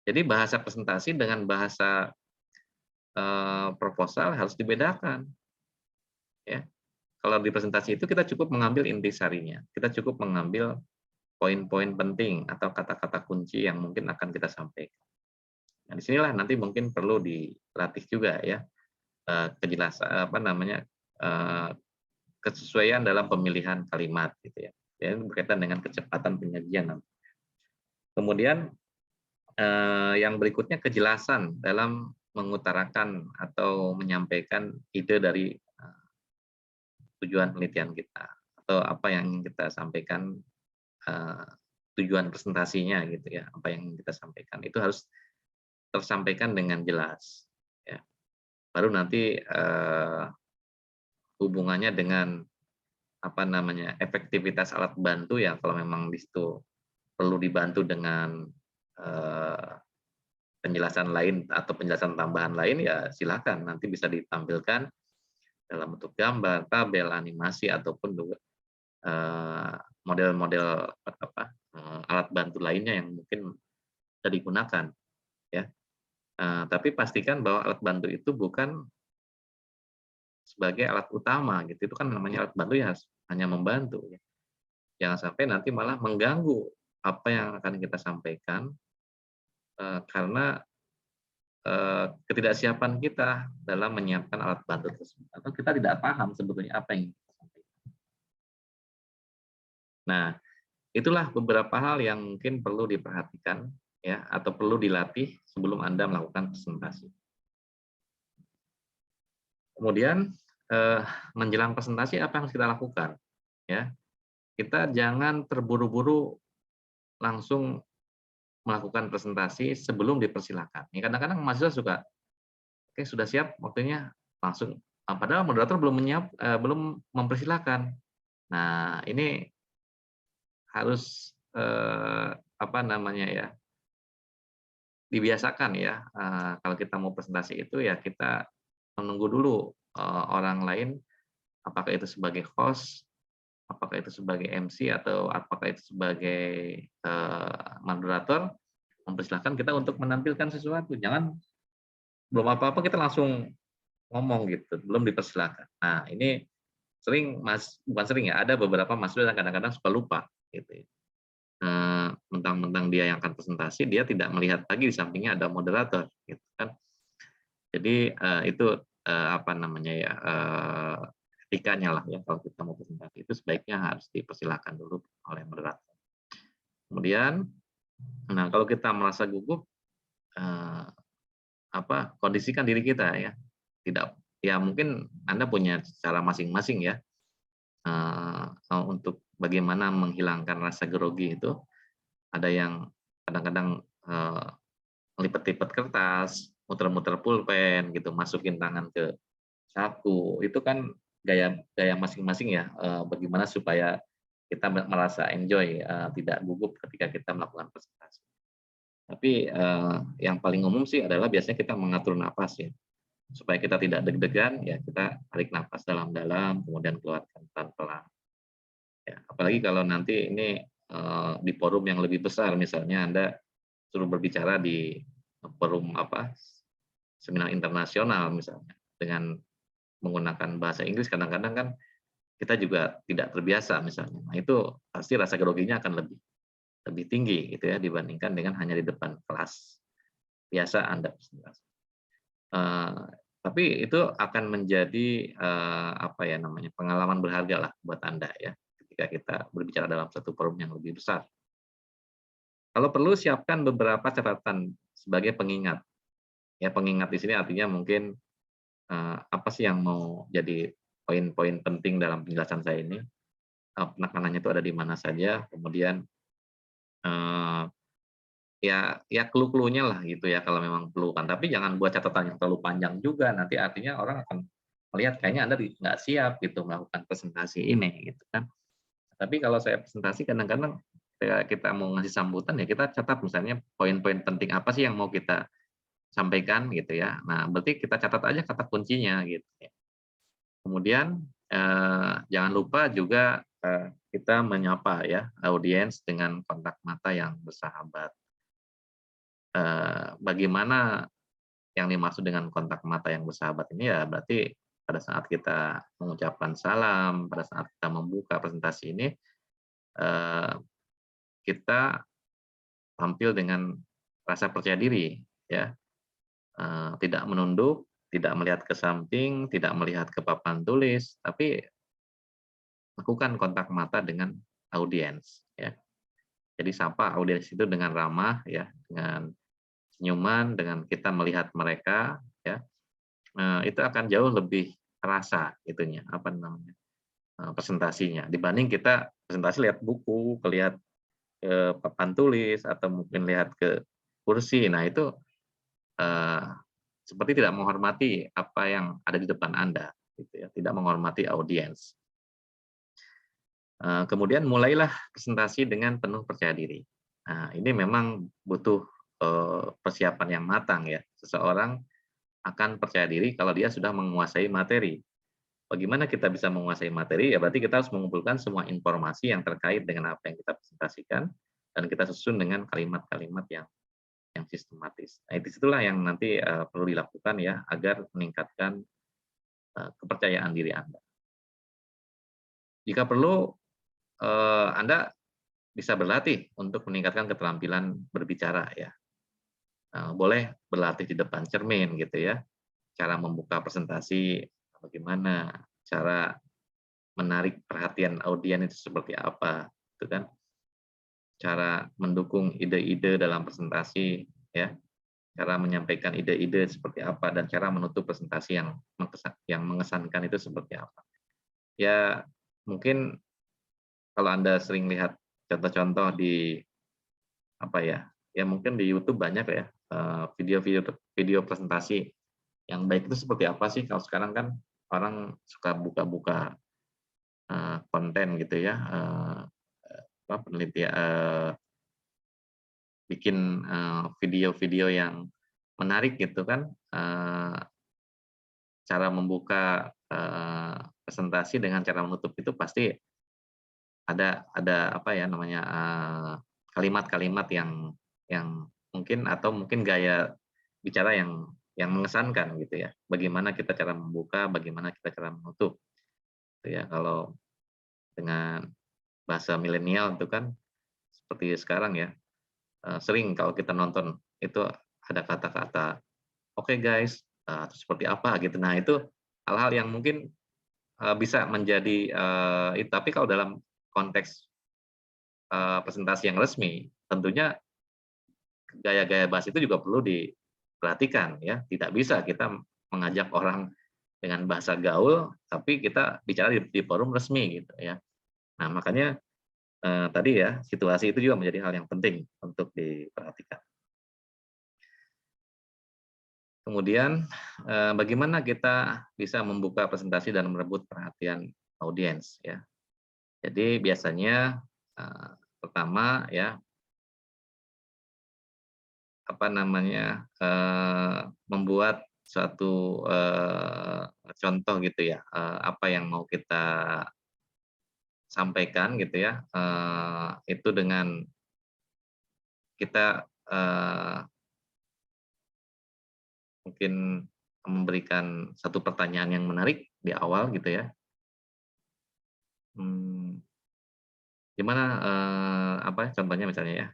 Jadi bahasa presentasi dengan bahasa, proposal harus dibedakan, ya. Kalau di presentasi itu kita cukup mengambil intisarinya, kita cukup mengambil poin-poin penting atau kata-kata kunci yang mungkin akan kita sampaikan. Nah, di sinilah nanti mungkin perlu dilatih juga ya, kejelasan apa namanya, eee, kesesuaian dalam pemilihan kalimat gitu ya. Ya berkaitan dengan kecepatan penyajian. Kemudian, yang berikutnya kejelasan dalam mengutarakan atau menyampaikan ide dari, tujuan penelitian kita, atau apa yang kita sampaikan, eee, tujuan presentasinya gitu ya, apa yang kita sampaikan itu harus tersampaikan dengan jelas, ya. Baru nanti, hubungannya dengan, apa namanya, efektivitas alat bantu ya kalau memang di situ perlu dibantu dengan, eee, penjelasan lain atau penjelasan tambahan lain ya silakan, nanti bisa ditampilkan dalam bentuk gambar, tabel, animasi, ataupun juga, eee, model-model apa, alat bantu lainnya yang mungkin bisa digunakan, ya. Tapi pastikan bahwa alat bantu itu bukan sebagai alat utama gitu, itu kan namanya alat bantu ya hanya membantu ya. Jangan sampai nanti malah mengganggu apa yang akan kita sampaikan, karena, ketidaksiapan kita dalam menyiapkan alat bantu tersebut, atau kita tidak paham sebetulnya apa yang kita sampaikan. Nah, itulah beberapa hal yang mungkin perlu diperhatikan ya, atau perlu dilatih sebelum Anda melakukan presentasi. Kemudian, menjelang presentasi apa yang harus kita lakukan? Ya, kita jangan terburu-buru langsung melakukan presentasi sebelum dipersilakan. Ya kadang-kadang mahasiswa suka, "Oke, sudah siap waktunya," langsung padahal moderator belum mempersilahkan. Nah, ini harus, apa namanya ya, dibiasakan ya, kalau kita mau presentasi itu ya kita menunggu dulu, orang lain apakah itu sebagai host, apakah itu sebagai MC, atau apakah itu sebagai, moderator, mempersilahkan kita untuk menampilkan sesuatu. Jangan belum apa-apa kita langsung ngomong gitu, belum dipersilahkan. Nah, ini bukan sering ya, ada beberapa mahasiswa yang kadang-kadang suka lupa gitu ya. Mentang-mentang dia yang akan presentasi, dia tidak melihat lagi di sampingnya ada moderator gitu kan. Jadi itu apa namanya ya, etikanya lah ya, kalau kita mau presentasi itu sebaiknya harus dipersilakan dulu oleh moderator. Kemudian, nah kalau kita merasa gugup, eee, kondisikan diri kita ya, tidak ya mungkin Anda punya cara masing-masing ya, untuk bagaimana menghilangkan rasa grogi itu. Ada yang kadang-kadang, ngelipet-lipet kertas, muter-muter pulpen gitu, masukin tangan ke saku, itu kan gaya gaya masing-masing ya, bagaimana supaya kita merasa enjoy, tidak gugup ketika kita melakukan presentasi. Tapi, yang paling umum sih adalah biasanya kita mengatur napas ya, supaya kita tidak deg-degan, ya kita tarik napas dalam-dalam, kemudian keluarkan pelan-pelan. Ya, apalagi kalau nanti ini, di forum yang lebih besar, misalnya Anda suruh berbicara di forum seminar internasional misalnya, dengan menggunakan bahasa Inggris kadang-kadang kan kita juga tidak terbiasa misalnya. Nah itu pasti rasa groginya akan lebih lebih tinggi gitu ya dibandingkan dengan hanya di depan kelas biasa Anda presentasi. Eee, tapi itu akan menjadi, apa ya namanya, pengalaman berharga lah buat Anda ya, ketika kita berbicara dalam satu forum yang lebih besar. Kalau perlu siapkan beberapa catatan sebagai pengingat. Ya pengingat di sini artinya mungkin, apa sih yang mau jadi poin-poin penting dalam penjelasan saya ini, penekanannya itu ada di mana saja, kemudian, eee, ya clue-clue-nya lah gitu ya kalau memang perlu kan. Tapi jangan buat catatan yang terlalu panjang juga, nanti artinya orang akan melihat kayaknya Anda nggak siap gitu melakukan presentasi ini gitu kan. Tapi kalau saya presentasi kadang-kadang ketika kita mau ngasih sambutan ya kita catat misalnya poin-poin penting apa sih yang mau kita sampaikan gitu ya. Nah berarti kita catat aja kata kuncinya gitu ya. Kemudian, jangan lupa juga, kita menyapa ya audiens dengan kontak mata yang bersahabat. Bagaimana yang dimaksud dengan kontak mata yang bersahabat ini ya berarti pada saat kita mengucapkan salam, pada saat kita membuka presentasi ini, eee, kita tampil dengan rasa percaya diri ya, tidak menunduk, tidak melihat ke samping, tidak melihat ke papan tulis, tapi lakukan kontak mata dengan audiens ya. Jadi sapa audiens itu dengan ramah ya, dengan senyuman, dengan kita melihat mereka ya, itu akan jauh lebih terasa itunya, apa namanya, presentasinya dibanding kita presentasi lihat buku, lihat ke papan tulis atau mungkin lihat ke kursi. Nah itu, eee, seperti tidak menghormati apa yang ada di depan Anda gitu ya, tidak menghormati audiens. Kemudian mulailah presentasi dengan penuh percaya diri. Nah, ini memang butuh, persiapan yang matang ya. Seseorang akan percaya diri kalau dia sudah menguasai materi. Bagaimana kita bisa menguasai materi? Ya berarti kita harus mengumpulkan semua informasi yang terkait dengan apa yang kita presentasikan, dan kita susun dengan kalimat-kalimat yang sistematis. Nah, di situlah yang nanti, perlu dilakukan ya, agar meningkatkan, kepercayaan diri Anda. Jika perlu, Anda bisa berlatih untuk meningkatkan keterampilan berbicara ya. Boleh berlatih di depan cermin gitu ya, cara membuka presentasi bagaimana, cara menarik perhatian audiens itu seperti apa, gitu kan. Cara mendukung ide-ide dalam presentasi ya, cara menyampaikan ide-ide seperti apa, dan cara menutup presentasi yang mengesankan itu seperti apa. Ya mungkin kalau Anda sering lihat contoh-contoh di apa ya, ya mungkin di YouTube banyak ya, video-video video presentasi yang baik itu seperti apa sih, kalau sekarang kan orang suka buka-buka, konten gitu ya, bikin, video-video yang menarik gitu kan, cara membuka, presentasi dengan cara menutup itu pasti ada apa ya namanya, kalimat-kalimat yang mungkin atau mungkin gaya bicara yang mengesankan gitu ya. Bagaimana kita cara membuka, bagaimana kita cara menutup. gitu ya. Kalau dengan bahasa milenial itu kan seperti sekarang ya, sering kalau kita nonton itu ada kata-kata, "Oke guys," atau seperti apa gitu. Nah itu hal-hal yang mungkin, bisa menjadi, tapi kalau dalam konteks, presentasi yang resmi, tentunya gaya-gaya bahasa itu juga perlu diperhatikan ya. Tidak bisa kita mengajak orang dengan bahasa gaul, tapi kita bicara di forum resmi gitu ya. Nah makanya, tadi ya, situasi itu juga menjadi hal yang penting untuk diperhatikan. Kemudian, bagaimana kita bisa membuka presentasi dan merebut perhatian audiens ya. Jadi biasanya, pertama ya, apa namanya, membuat suatu, contoh gitu ya, apa yang mau kita sampaikan gitu ya, itu dengan kita, mungkin memberikan satu pertanyaan yang menarik di awal gitu ya. Mmm, Gimana, apa contohnya misalnya ya,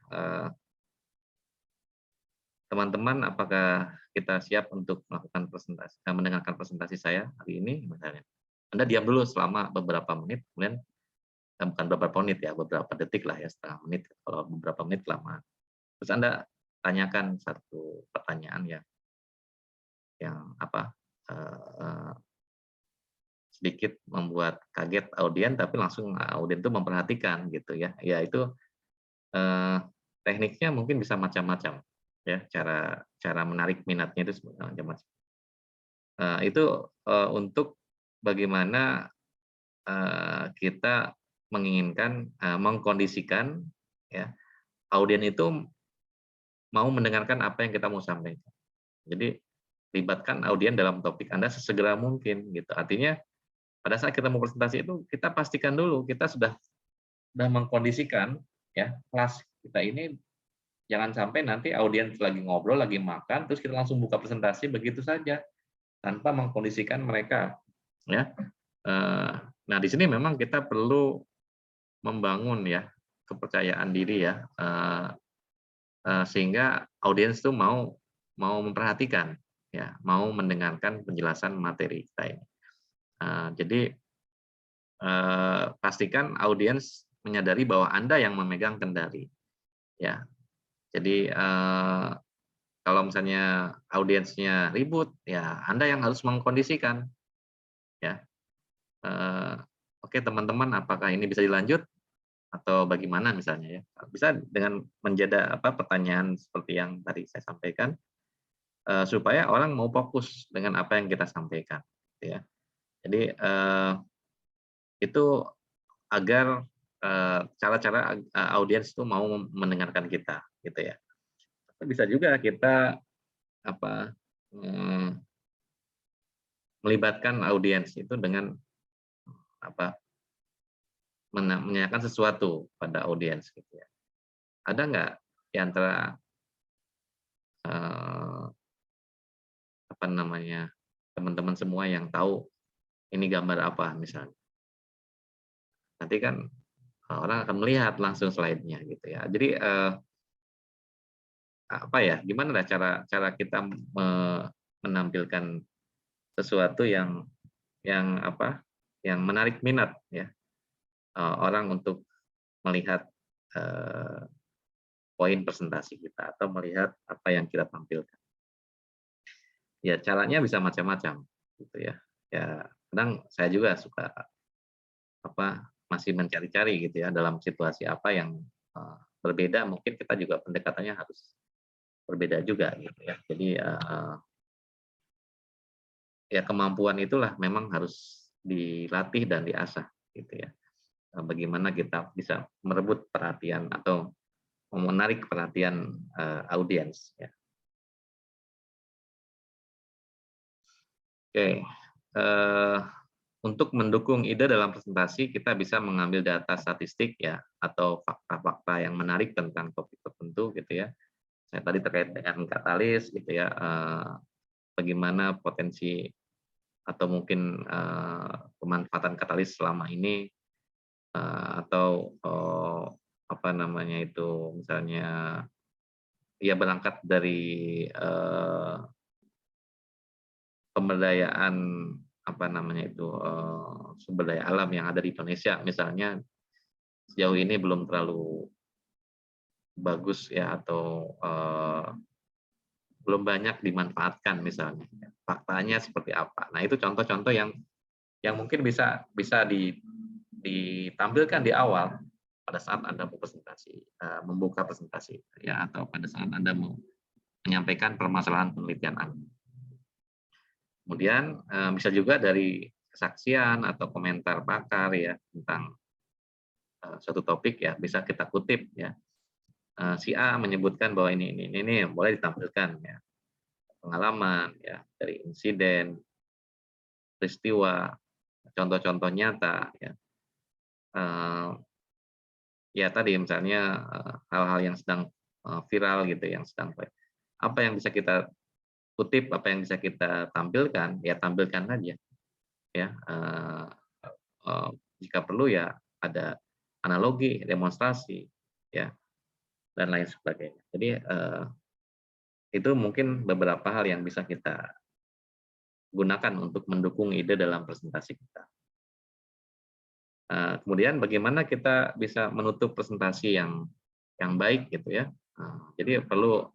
"Teman-teman apakah kita siap untuk melakukan mendengarkan presentasi saya hari ini?" Misalnya. Anda diam dulu selama beberapa menit, kemudian bukan beberapa menit ya, beberapa detik lah ya, setengah menit, kalau beberapa menit lama. Terus Anda tanyakan satu pertanyaan yang apa, eee, sedikit membuat kaget audien, tapi langsung audien itu memperhatikan gitu ya. Ya itu, eee, tekniknya mungkin bisa macam-macam ya, cara cara menarik minatnya itu macam-macam. Itu, untuk bagaimana, kita menginginkan, mengkondisikan ya, audien itu mau mendengarkan apa yang kita mau sampaikan. Jadi, libatkan audien dalam topik Anda sesegera mungkin gitu. Artinya pada saat kita mau presentasi itu kita pastikan dulu kita sudah mengkondisikan ya, kelas kita ini jangan sampai nanti audiens lagi ngobrol, lagi makan, terus kita langsung buka presentasi begitu saja tanpa mengkondisikan mereka ya. Nah di sini memang kita perlu membangun ya kepercayaan diri ya, sehingga audiens tuh mau mau memperhatikan ya, mau mendengarkan penjelasan materi kita ini. Jadi, pastikan audiens menyadari bahwa Anda yang memegang kendali, ya. Jadi, kalau misalnya audiensnya ribut, ya Anda yang harus mengkondisikan, ya. Eee, "Oke teman-teman, apakah ini bisa dilanjut atau bagaimana?" Misalnya ya. Bisa dengan pertanyaan seperti yang tadi saya sampaikan, supaya orang mau fokus dengan apa yang kita sampaikan, gitu ya. Jadi, itu agar, cara-cara audiens itu mau mendengarkan kita, gitu ya. Tapi bisa juga kita, apa, melibatkan audiens itu dengan, apa, menanyakan sesuatu pada audiens, gitu ya. Ada nggak di antara, eee, apa namanya, teman-teman semua yang tahu ini gambar apa misalnya? Nanti kan, orang akan melihat langsung slide-nya, gitu ya. Jadi, apa ya, gimana lah cara cara kita menampilkan sesuatu yang apa, yang menarik minat ya, orang untuk melihat, eee, poin presentasi kita atau melihat apa yang kita tampilkan. Ya caranya bisa macam-macam gitu ya. Ya kadang saya juga suka apa, masih mencari-cari gitu ya dalam situasi apa yang, berbeda mungkin kita juga pendekatannya harus berbeda juga gitu ya. Jadi, ya kemampuan itulah memang harus dilatih dan diasah gitu ya. Bagaimana kita bisa merebut perhatian atau menarik perhatian, audiens ya. Oke, untuk mendukung ide dalam presentasi kita bisa mengambil data statistik ya atau fakta-fakta yang menarik tentang topik tertentu gitu ya. Saya tadi terkait dengan katalis gitu ya, bagaimana potensi atau mungkin pemanfaatan katalis selama ini, atau apa namanya itu, misalnya ya berangkat dari pemberdayaan apa namanya itu, sumber daya alam yang ada di Indonesia misalnya sejauh ini belum terlalu bagus ya, atau belum banyak dimanfaatkan misalnya. Faktanya seperti apa. Nah, itu contoh-contoh yang mungkin bisa ditampilkan di awal pada saat Anda mau presentasi, membuka presentasi ya, atau pada saat Anda mau menyampaikan permasalahan penelitian Anda. Kemudian bisa juga dari kesaksian atau komentar pakar ya tentang suatu topik ya, bisa kita kutip ya. Si A menyebutkan bahwa ini boleh ditampilkan ya, pengalaman ya, dari insiden, peristiwa, contoh-contoh nyata ya. Ya tadi misalnya hal-hal yang sedang viral gitu, yang sedang apa yang bisa kita kutip, apa yang bisa kita tampilkan, ya tampilkan saja ya. Jika perlu ya ada analogi, demonstrasi ya, dan lain sebagainya. Jadi itu mungkin beberapa hal yang bisa kita gunakan untuk mendukung ide dalam presentasi kita. Kemudian bagaimana kita bisa menutup presentasi yang baik gitu ya. Jadi perlu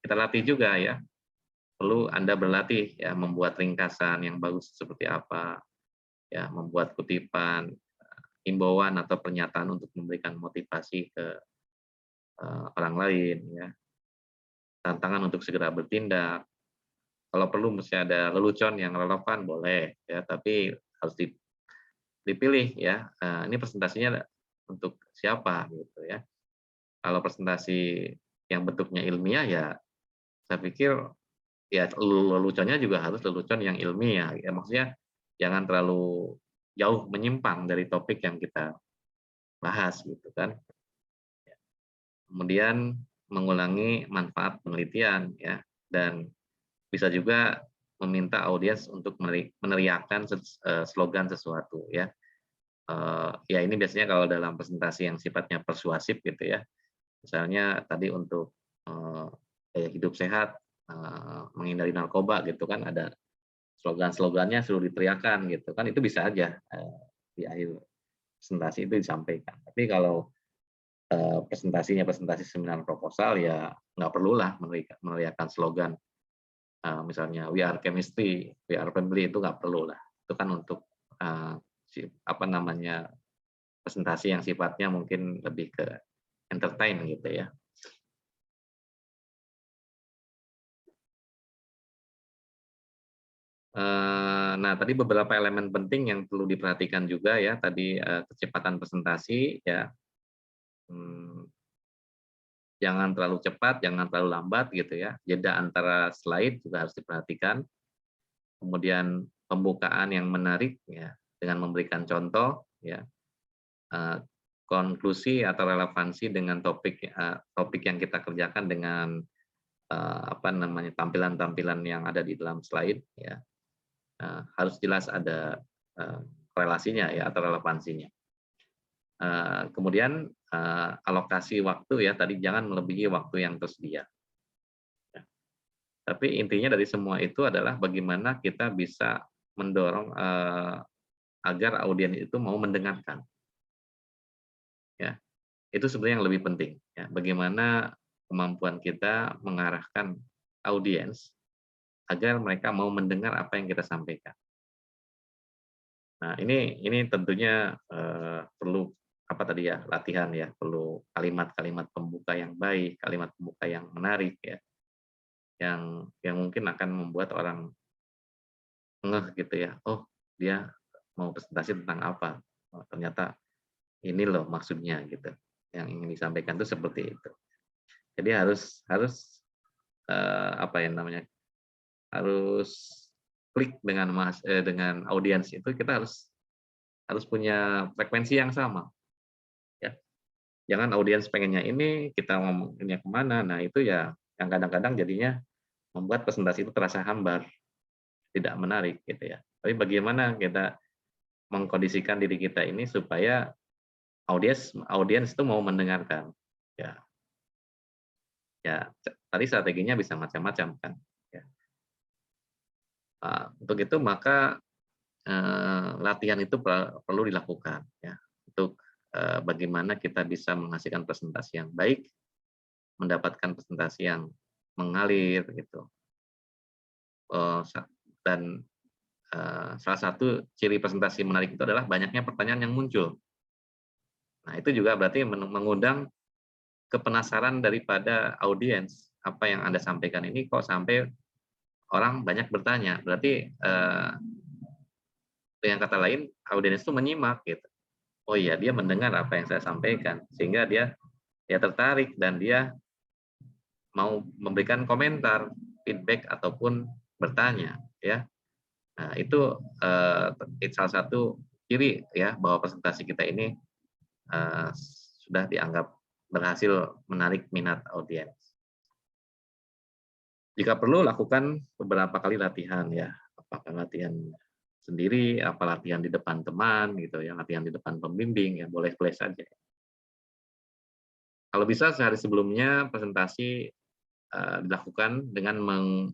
kita latih juga ya. Perlu Anda berlatih ya membuat ringkasan yang bagus seperti apa, ya membuat kutipan, himbauan atau pernyataan untuk memberikan motivasi ke orang lain ya. Tantangan untuk segera bertindak. Kalau perlu mesti ada lelucon yang relevan boleh ya, tapi harus dipilih ya, ini presentasinya untuk siapa gitu ya. Kalau presentasi yang bentuknya ilmiah ya saya pikir ya leluconnya juga harus lelucon yang ilmiah ya, maksudnya jangan terlalu jauh menyimpang dari topik yang kita bahas gitu kan. Kemudian mengulangi manfaat penelitian ya, dan bisa juga meminta audiens untuk meneriakkan slogan sesuatu ya. Ya ini biasanya kalau dalam presentasi yang sifatnya persuasif gitu ya. Misalnya tadi untuk gaya hidup sehat, menghindari narkoba gitu kan, ada slogan-slogannya suruh diteriakan gitu kan, itu bisa aja di akhir presentasi itu disampaikan. Tapi kalau presentasinya presentasi seminar proposal ya nggak perlulah meneriakan slogan, misalnya we are chemistry, we are family, itu nggak perlu lah. Itu kan untuk apa namanya, presentasi yang sifatnya mungkin lebih ke entertain gitu ya. Nah, tadi beberapa elemen penting yang perlu diperhatikan juga ya, tadi kecepatan presentasi ya, jangan terlalu cepat, jangan terlalu lambat gitu ya. Jeda antara slide juga harus diperhatikan. Kemudian pembukaan yang menarik ya, dengan memberikan contoh ya, konklusi atau relevansi dengan topik yang kita kerjakan dengan apa namanya, tampilan-tampilan yang ada di dalam slide ya. Harus jelas ada relasinya ya, atau relevansinya. Kemudian alokasi waktu ya, tadi jangan melebihi waktu yang tersedia. Ya. Tapi intinya dari semua itu adalah bagaimana kita bisa mendorong agar audiens itu mau mendengarkan. Ya, itu sebenarnya yang lebih penting. Ya, bagaimana kemampuan kita mengarahkan audiens agar mereka mau mendengar apa yang kita sampaikan. Nah, ini tentunya perlu apa tadi ya, latihan ya, perlu kalimat-kalimat pembuka yang baik, kalimat pembuka yang menarik ya, yang mungkin akan membuat orang ngeh gitu ya, oh dia mau presentasi tentang apa, oh, ternyata ini loh maksudnya gitu, yang ingin disampaikan itu seperti itu. Jadi harus apa ya namanya, harus klik dengan audiens itu, kita harus punya frekuensi yang sama. Ya. Jangan audiens pengennya ini, kita ngomonginnya kemana. Nah itu ya yang kadang-kadang jadinya membuat presentasi itu terasa hambar, tidak menarik gitu ya. tapi bagaimana kita mengkondisikan diri kita ini supaya audiens audiens itu mau mendengarkan. Ya, ya tadi strateginya bisa macam-macam kan. Ya. Untuk itu maka latihan itu perlu dilakukan ya untuk bagaimana kita bisa menghasilkan presentasi yang baik, mendapatkan presentasi yang mengalir gitu. Dan salah satu ciri presentasi menarik itu adalah banyaknya pertanyaan yang muncul. Nah, itu juga berarti mengundang kepenasaran daripada audiens. Apa yang Anda sampaikan ini kok sampai orang banyak bertanya. Berarti dengan kata lain, audiens itu menyimak gitu. Oh iya, dia mendengar apa yang saya sampaikan sehingga dia tertarik dan dia mau memberikan komentar, feedback ataupun bertanya ya. Nah, itu salah satu ciri ya bahwa presentasi kita ini sudah dianggap berhasil menarik minat audiens. Jika perlu lakukan beberapa kali latihan ya, apakah latihan sendiri, apa latihan di depan teman gitu ya, latihan di depan pembimbing ya, boleh-boleh saja. Kalau bisa sehari sebelumnya presentasi dilakukan dengan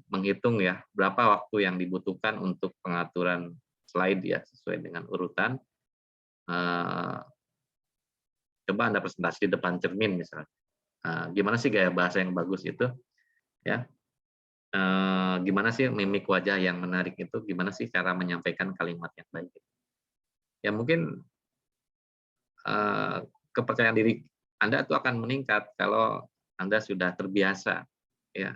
menghitung ya berapa waktu yang dibutuhkan untuk pengaturan slide ya sesuai dengan urutan. Coba Anda presentasi di depan cermin misalnya. Gimana sih gaya bahasa yang bagus itu ya? Gimana sih mimik wajah yang menarik itu? Gimana sih cara menyampaikan kalimat yang baik? Ya mungkin kepercayaan diri Anda itu akan meningkat kalau Anda sudah terbiasa ya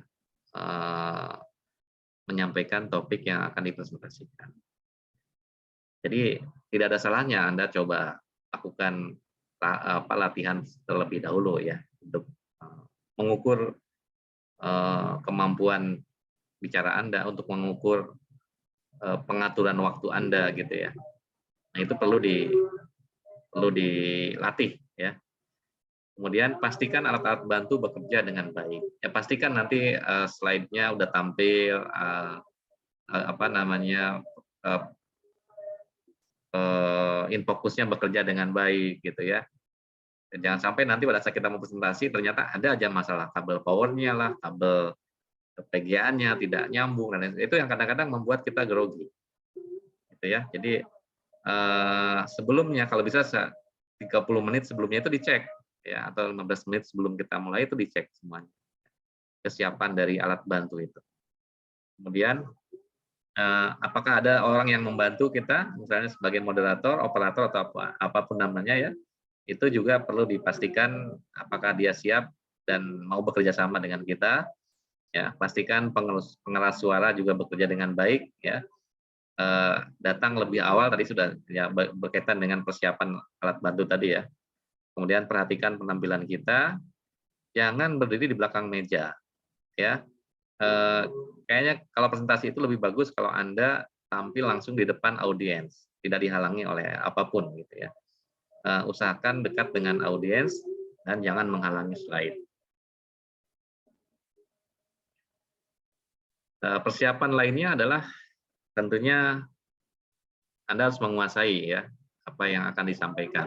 menyampaikan topik yang akan dipresentasikan. Jadi tidak ada salahnya Anda coba lakukan latihan terlebih dahulu ya untuk mengukur kemampuan bicara Anda, untuk mengukur pengaturan waktu Anda gitu ya. Nah itu perlu dilatih ya. Kemudian pastikan alat-alat bantu bekerja dengan baik. Ya pastikan nanti slide-nya udah tampil infocusnya bekerja dengan baik gitu ya. Jangan sampai nanti pada saat kita mau presentasi ternyata ada aja masalah kabel powernya lah, kabel VGA-nya tidak nyambung dan itu yang kadang-kadang membuat kita grogi. Gitu ya. Jadi sebelumnya kalau bisa 30 menit sebelumnya itu dicek ya atau 15 menit sebelum kita mulai itu dicek semuanya. Kesiapan dari alat bantu itu. Kemudian apakah ada orang yang membantu kita misalnya sebagai moderator, operator atau apapun namanya ya. Itu juga perlu dipastikan apakah dia siap dan mau bekerja sama dengan kita. Ya, pastikan pengeras suara juga bekerja dengan baik ya. Datang lebih awal tadi sudah ya berkaitan dengan persiapan alat bantu tadi ya. Kemudian perhatikan penampilan kita, jangan berdiri di belakang meja ya. Kayaknya kalau presentasi itu lebih bagus kalau Anda tampil langsung di depan audiens, tidak dihalangi oleh apapun gitu ya. Usahakan dekat dengan audiens dan jangan menghalangi slide. Persiapan lainnya adalah tentunya Anda harus menguasai ya apa yang akan disampaikan.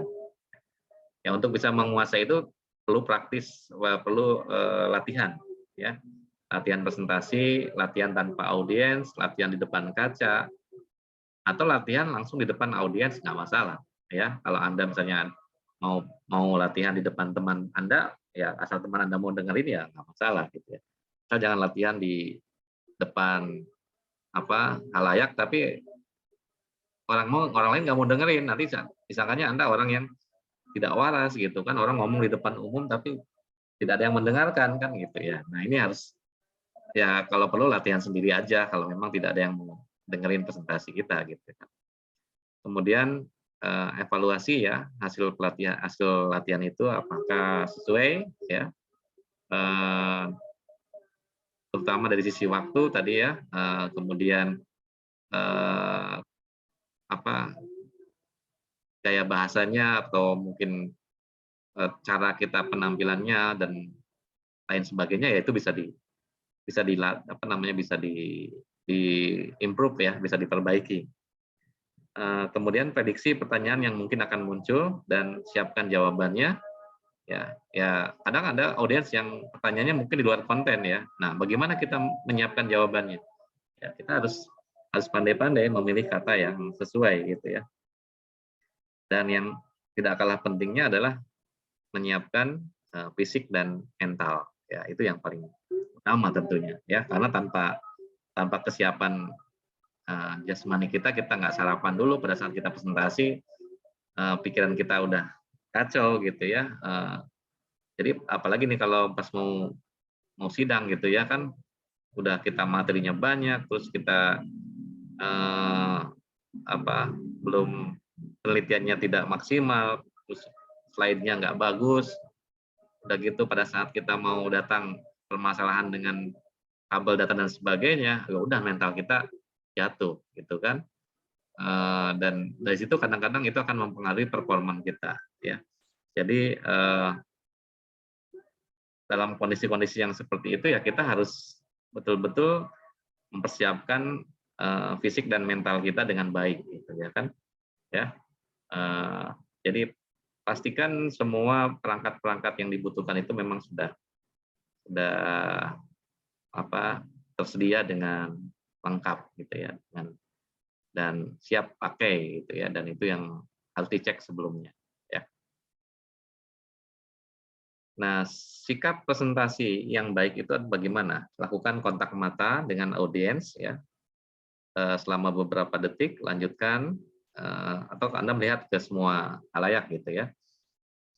Ya untuk bisa menguasai itu perlu praktis, perlu latihan ya. Latihan presentasi, latihan tanpa audiens, latihan di depan kaca, atau latihan langsung di depan audiens nggak masalah ya. Kalau Anda misalnya mau latihan di depan teman Anda, ya asal teman Anda mau dengerin ya nggak masalah gitu ya. Asal jangan latihan di depan halayak tapi orang lain nggak mau dengerin, nanti disangkanya Anda orang yang tidak waras gitu kan, orang ngomong di depan umum tapi tidak ada yang mendengarkan kan gitu ya. Nah ini harus ya kalau perlu latihan sendiri aja kalau memang tidak ada yang mau dengerin presentasi kita gitu kan. Kemudian evaluasi ya hasil latihan itu apakah sesuai ya, terutama dari sisi waktu tadi ya, kemudian gaya bahasanya atau mungkin cara kita penampilannya dan lain sebagainya ya itu bisa bisa di improve ya, bisa diperbaiki. Kemudian prediksi pertanyaan yang mungkin akan muncul dan siapkan jawabannya. Ya, kadang ada audiens yang pertanyaannya mungkin di luar konten ya. Nah, bagaimana kita menyiapkan jawabannya? Ya, kita harus pandai-pandai memilih kata yang sesuai gitu ya. Dan yang tidak kalah pentingnya adalah menyiapkan fisik dan mental. Ya, itu yang paling utama tentunya ya. Karena tanpa kesiapan jasmani kita nggak sarapan dulu pada saat kita presentasi, pikiran kita udah kacau gitu ya. Jadi apalagi nih kalau pas mau sidang gitu ya kan, udah kita materinya banyak, terus kita belum penelitiannya tidak maksimal, terus slide-nya nggak bagus, udah gitu pada saat kita mau datang permasalahan dengan kabel data dan sebagainya, ya udah mental kita jatuh gitu kan. Dan dari situ kadang-kadang itu akan mempengaruhi performa kita ya. Jadi dalam kondisi-kondisi yang seperti itu ya kita harus betul-betul mempersiapkan fisik dan mental kita dengan baik gitu ya kan ya. Jadi pastikan semua perangkat-perangkat yang dibutuhkan itu memang sudah tersedia dengan lengkap gitu ya, dan siap pakai gitu ya, dan itu yang harus dicek sebelumnya ya. Nah, sikap presentasi yang baik itu bagaimana? Lakukan kontak mata dengan audiens ya, selama beberapa detik, lanjutkan, atau Anda melihat ke semua khalayak gitu ya.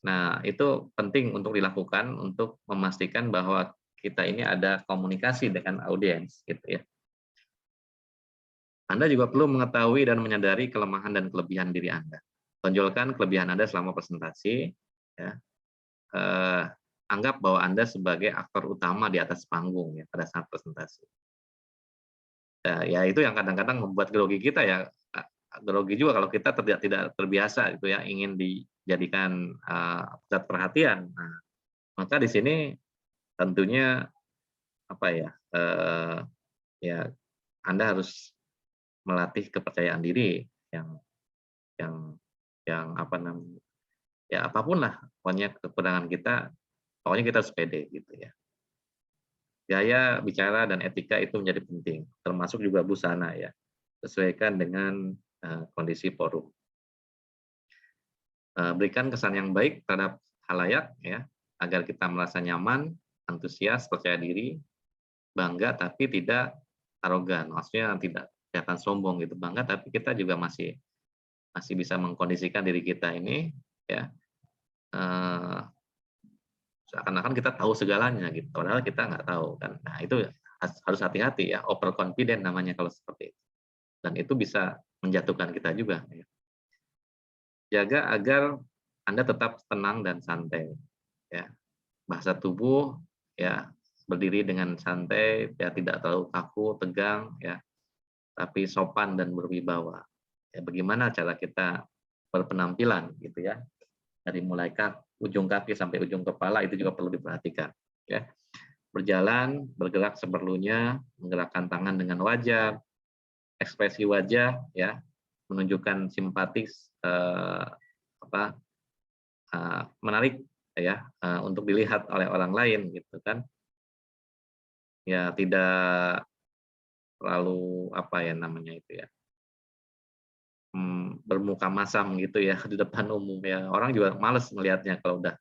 Nah, itu penting untuk dilakukan untuk memastikan bahwa kita ini ada komunikasi dengan audiens gitu ya. Anda juga perlu mengetahui dan menyadari kelemahan dan kelebihan diri Anda. Tonjolkan kelebihan Anda selama presentasi ya. Anggap bahwa Anda sebagai aktor utama di atas panggung ya pada saat presentasi. Ya itu yang kadang-kadang membuat grogi kita ya, grogi juga kalau kita tidak terbiasa gitu ya, ingin dijadikan pusat perhatian. Nah, maka di sini tentunya ya Anda harus melatih kepercayaan diri yang yang yang ya apapun lah, pokoknya kekurangan kita, pokoknya kita harus pede gitu ya. Gaya bicara dan etika itu menjadi penting, termasuk juga busana ya. Sesuaikan dengan kondisi forum. Berikan kesan yang baik terhadap khalayak ya, agar kita merasa nyaman, antusias, percaya diri, bangga tapi tidak arogan. Maksudnya tidak kelihatan sombong gitu, bangga tapi kita juga masih bisa mengkondisikan diri kita ini ya, seakan-akan kita tahu segalanya gitu, padahal kita nggak tahu kan. Nah itu harus hati-hati ya, overconfident namanya kalau seperti itu. Dan itu bisa menjatuhkan kita juga. Ya. Jaga agar Anda tetap tenang dan santai. Ya. Bahasa tubuh ya berdiri dengan santai, ya tidak terlalu kaku, tegang, ya, tapi sopan dan berwibawa. Ya, bagaimana cara kita berpenampilan gitu ya, dari mulai ujung kaki sampai ujung kepala itu juga perlu diperhatikan. Ya. Berjalan, bergerak seperlunya, menggerakkan tangan dengan wajah, ekspresi wajah, ya, menunjukkan simpatis, menarik, ya, untuk dilihat oleh orang lain, gitu kan. Ya tidak terlalu bermuka masam gitu ya di depan umum ya. Orang juga males melihatnya kalau udah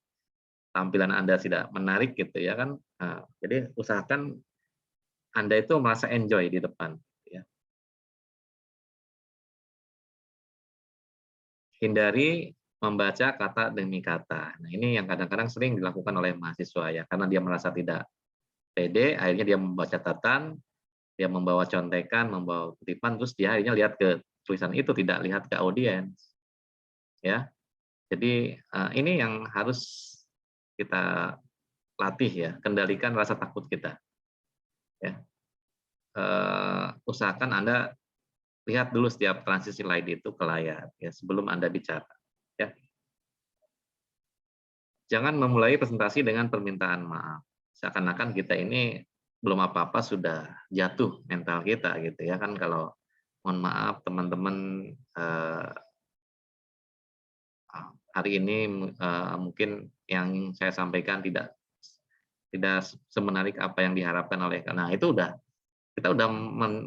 tampilan Anda tidak menarik gitu ya kan. Nah, jadi usahakan Anda itu merasa enjoy di depan ya. Hindari membaca kata demi kata. Nah, ini yang kadang-kadang sering dilakukan oleh mahasiswa ya, karena dia merasa tidak pede, akhirnya dia membaca catatan, dia membawa contekan, membawa kutipan, terus dia akhirnya lihat ke tulisan itu, tidak lihat ke audiens. Ya. Jadi ini yang harus kita latih ya, kendalikan rasa takut kita. Ya. Usahakan Anda lihat dulu setiap transisi slide itu ke layar ya sebelum Anda bicara. Ya. Jangan memulai presentasi dengan permintaan maaf. Seakan-akan kita ini belum apa-apa sudah jatuh mental kita gitu ya kan, kalau mohon maaf teman-teman, hari ini mungkin yang saya sampaikan tidak tidak semenarik apa yang diharapkan oleh, nah itu udah kita udah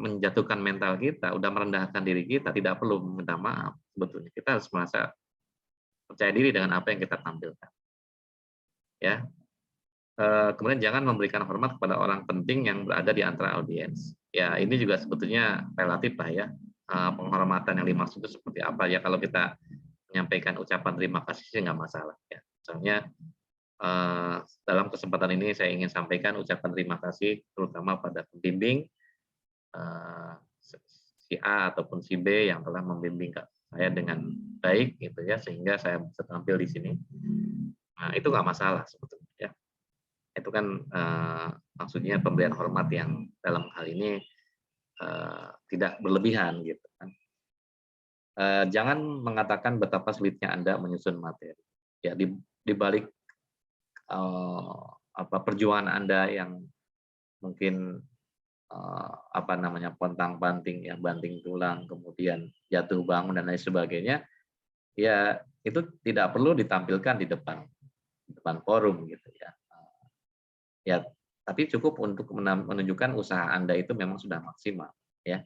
menjatuhkan mental kita, udah merendahkan diri kita, tidak perlu meminta maaf sebetulnya. Kita harus merasa percaya diri dengan apa yang kita tampilkan, ya. Kemudian jangan memberikan hormat kepada orang penting yang berada di antara audiens. Ya, ini juga sebetulnya relatif lah ya. Penghormatan yang dimaksud itu seperti apa ya? Kalau kita menyampaikan ucapan terima kasih sih nggak masalah ya. Misalnya dalam kesempatan ini saya ingin sampaikan ucapan terima kasih terutama pada pembimbing eh, si A ataupun si B yang telah membimbing saya dengan baik gitu ya, sehingga saya bisa tampil di sini. Nah, itu nggak masalah sebetulnya ya. Itu kan maksudnya pemberian hormat yang dalam hal ini tidak berlebihan gitu kan. Jangan mengatakan betapa sulitnya Anda menyusun materi. Ya di balik perjuangan Anda yang mungkin apa namanya pontang-panting ya, banting tulang, kemudian jatuh bangun dan lain sebagainya, ya itu tidak perlu ditampilkan di depan forum gitu ya. Ya, tapi cukup untuk menunjukkan usaha Anda itu memang sudah maksimal, ya.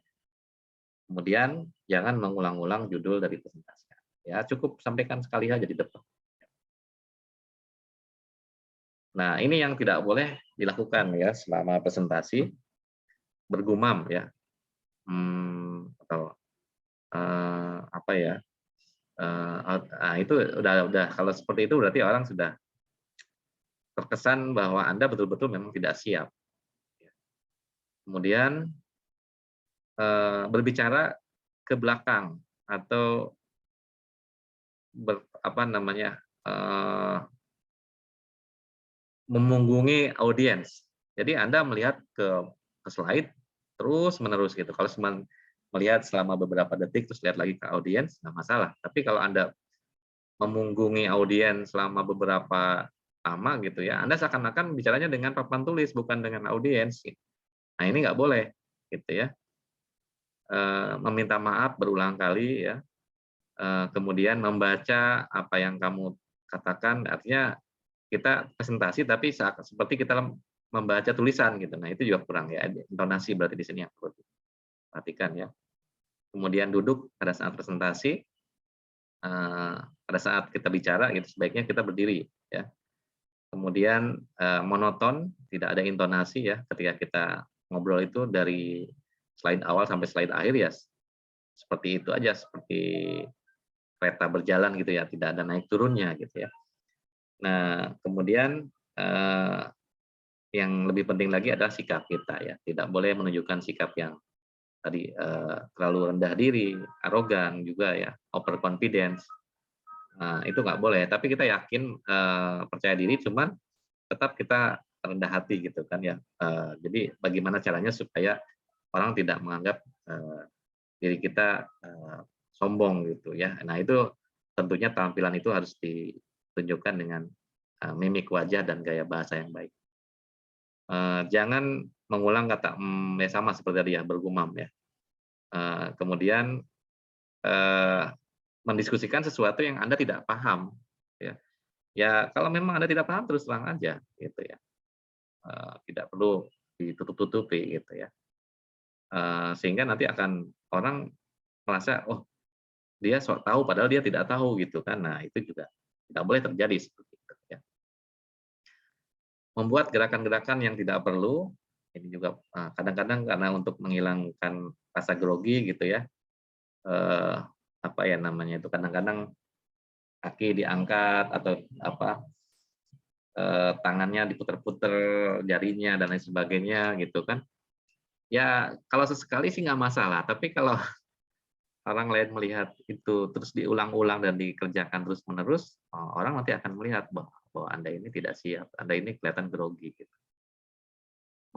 Kemudian jangan mengulang-ulang judul dari presentasi. Ya, cukup sampaikan sekali aja di depan. Nah, ini yang tidak boleh dilakukan ya selama presentasi, bergumam ya, atau apa ya? Itu udah kalau seperti itu berarti orang sudah terkesan bahwa Anda betul-betul memang tidak siap. Kemudian berbicara ke belakang atau apa namanya, memunggungi audiens. Jadi Anda melihat ke slide terus-menerus gitu. Kalau cuma melihat selama beberapa detik terus lihat lagi ke audiens, nggak masalah. Tapi kalau Anda memunggungi audiens selama beberapa lama gitu ya, Anda seakan-akan bicaranya dengan papan tulis bukan dengan audiens. Nah, ini nggak boleh gitu ya. Meminta maaf berulang kali ya, kemudian membaca apa yang kamu katakan, artinya kita presentasi tapi seperti kita membaca tulisan gitu. Nah, itu juga kurang ya, intonasi berarti di sini yang perlu diperhatikan ya. Kemudian duduk pada saat presentasi, pada saat kita bicara gitu sebaiknya kita berdiri ya. Kemudian monoton, tidak ada intonasi ya ketika kita ngobrol itu dari slide awal sampai slide akhir ya seperti itu aja, seperti kereta berjalan gitu ya, tidak ada naik turunnya gitu ya. Nah, kemudian yang lebih penting lagi adalah sikap kita ya, tidak boleh menunjukkan sikap yang tadi terlalu rendah diri, arogan juga ya, overconfidence. Nah, itu nggak boleh. Tapi kita yakin, percaya diri, cuman tetap kita rendah hati gitu kan ya. Jadi bagaimana caranya supaya orang tidak menganggap diri kita sombong gitu ya. Nah, itu tentunya tampilan itu harus ditunjukkan dengan mimik wajah dan gaya bahasa yang baik. Jangan mengulang kata ya sama seperti tadi ya, bergumam ya. Kemudian mendiskusikan sesuatu yang Anda tidak paham ya. Ya kalau memang Anda tidak paham terus terang aja gitu ya. Tidak perlu ditutup-tutupi gitu ya. Sehingga nanti akan orang merasa, oh dia sok tahu padahal dia tidak tahu gitu kan. Nah, itu juga tidak boleh terjadi seperti itu ya. Membuat gerakan-gerakan yang tidak perlu, ini juga kadang-kadang karena untuk menghilangkan rasa grogi gitu ya, apa ya namanya itu, kadang-kadang kaki diangkat atau apa, tangannya diputer-puter, jarinya dan lain sebagainya gitu kan. Ya kalau sesekali sih nggak masalah, tapi kalau orang lain melihat itu terus diulang-ulang dan dikerjakan terus-menerus, orang nanti akan melihat bahwa Anda ini tidak siap, Anda ini kelihatan grogi gitu.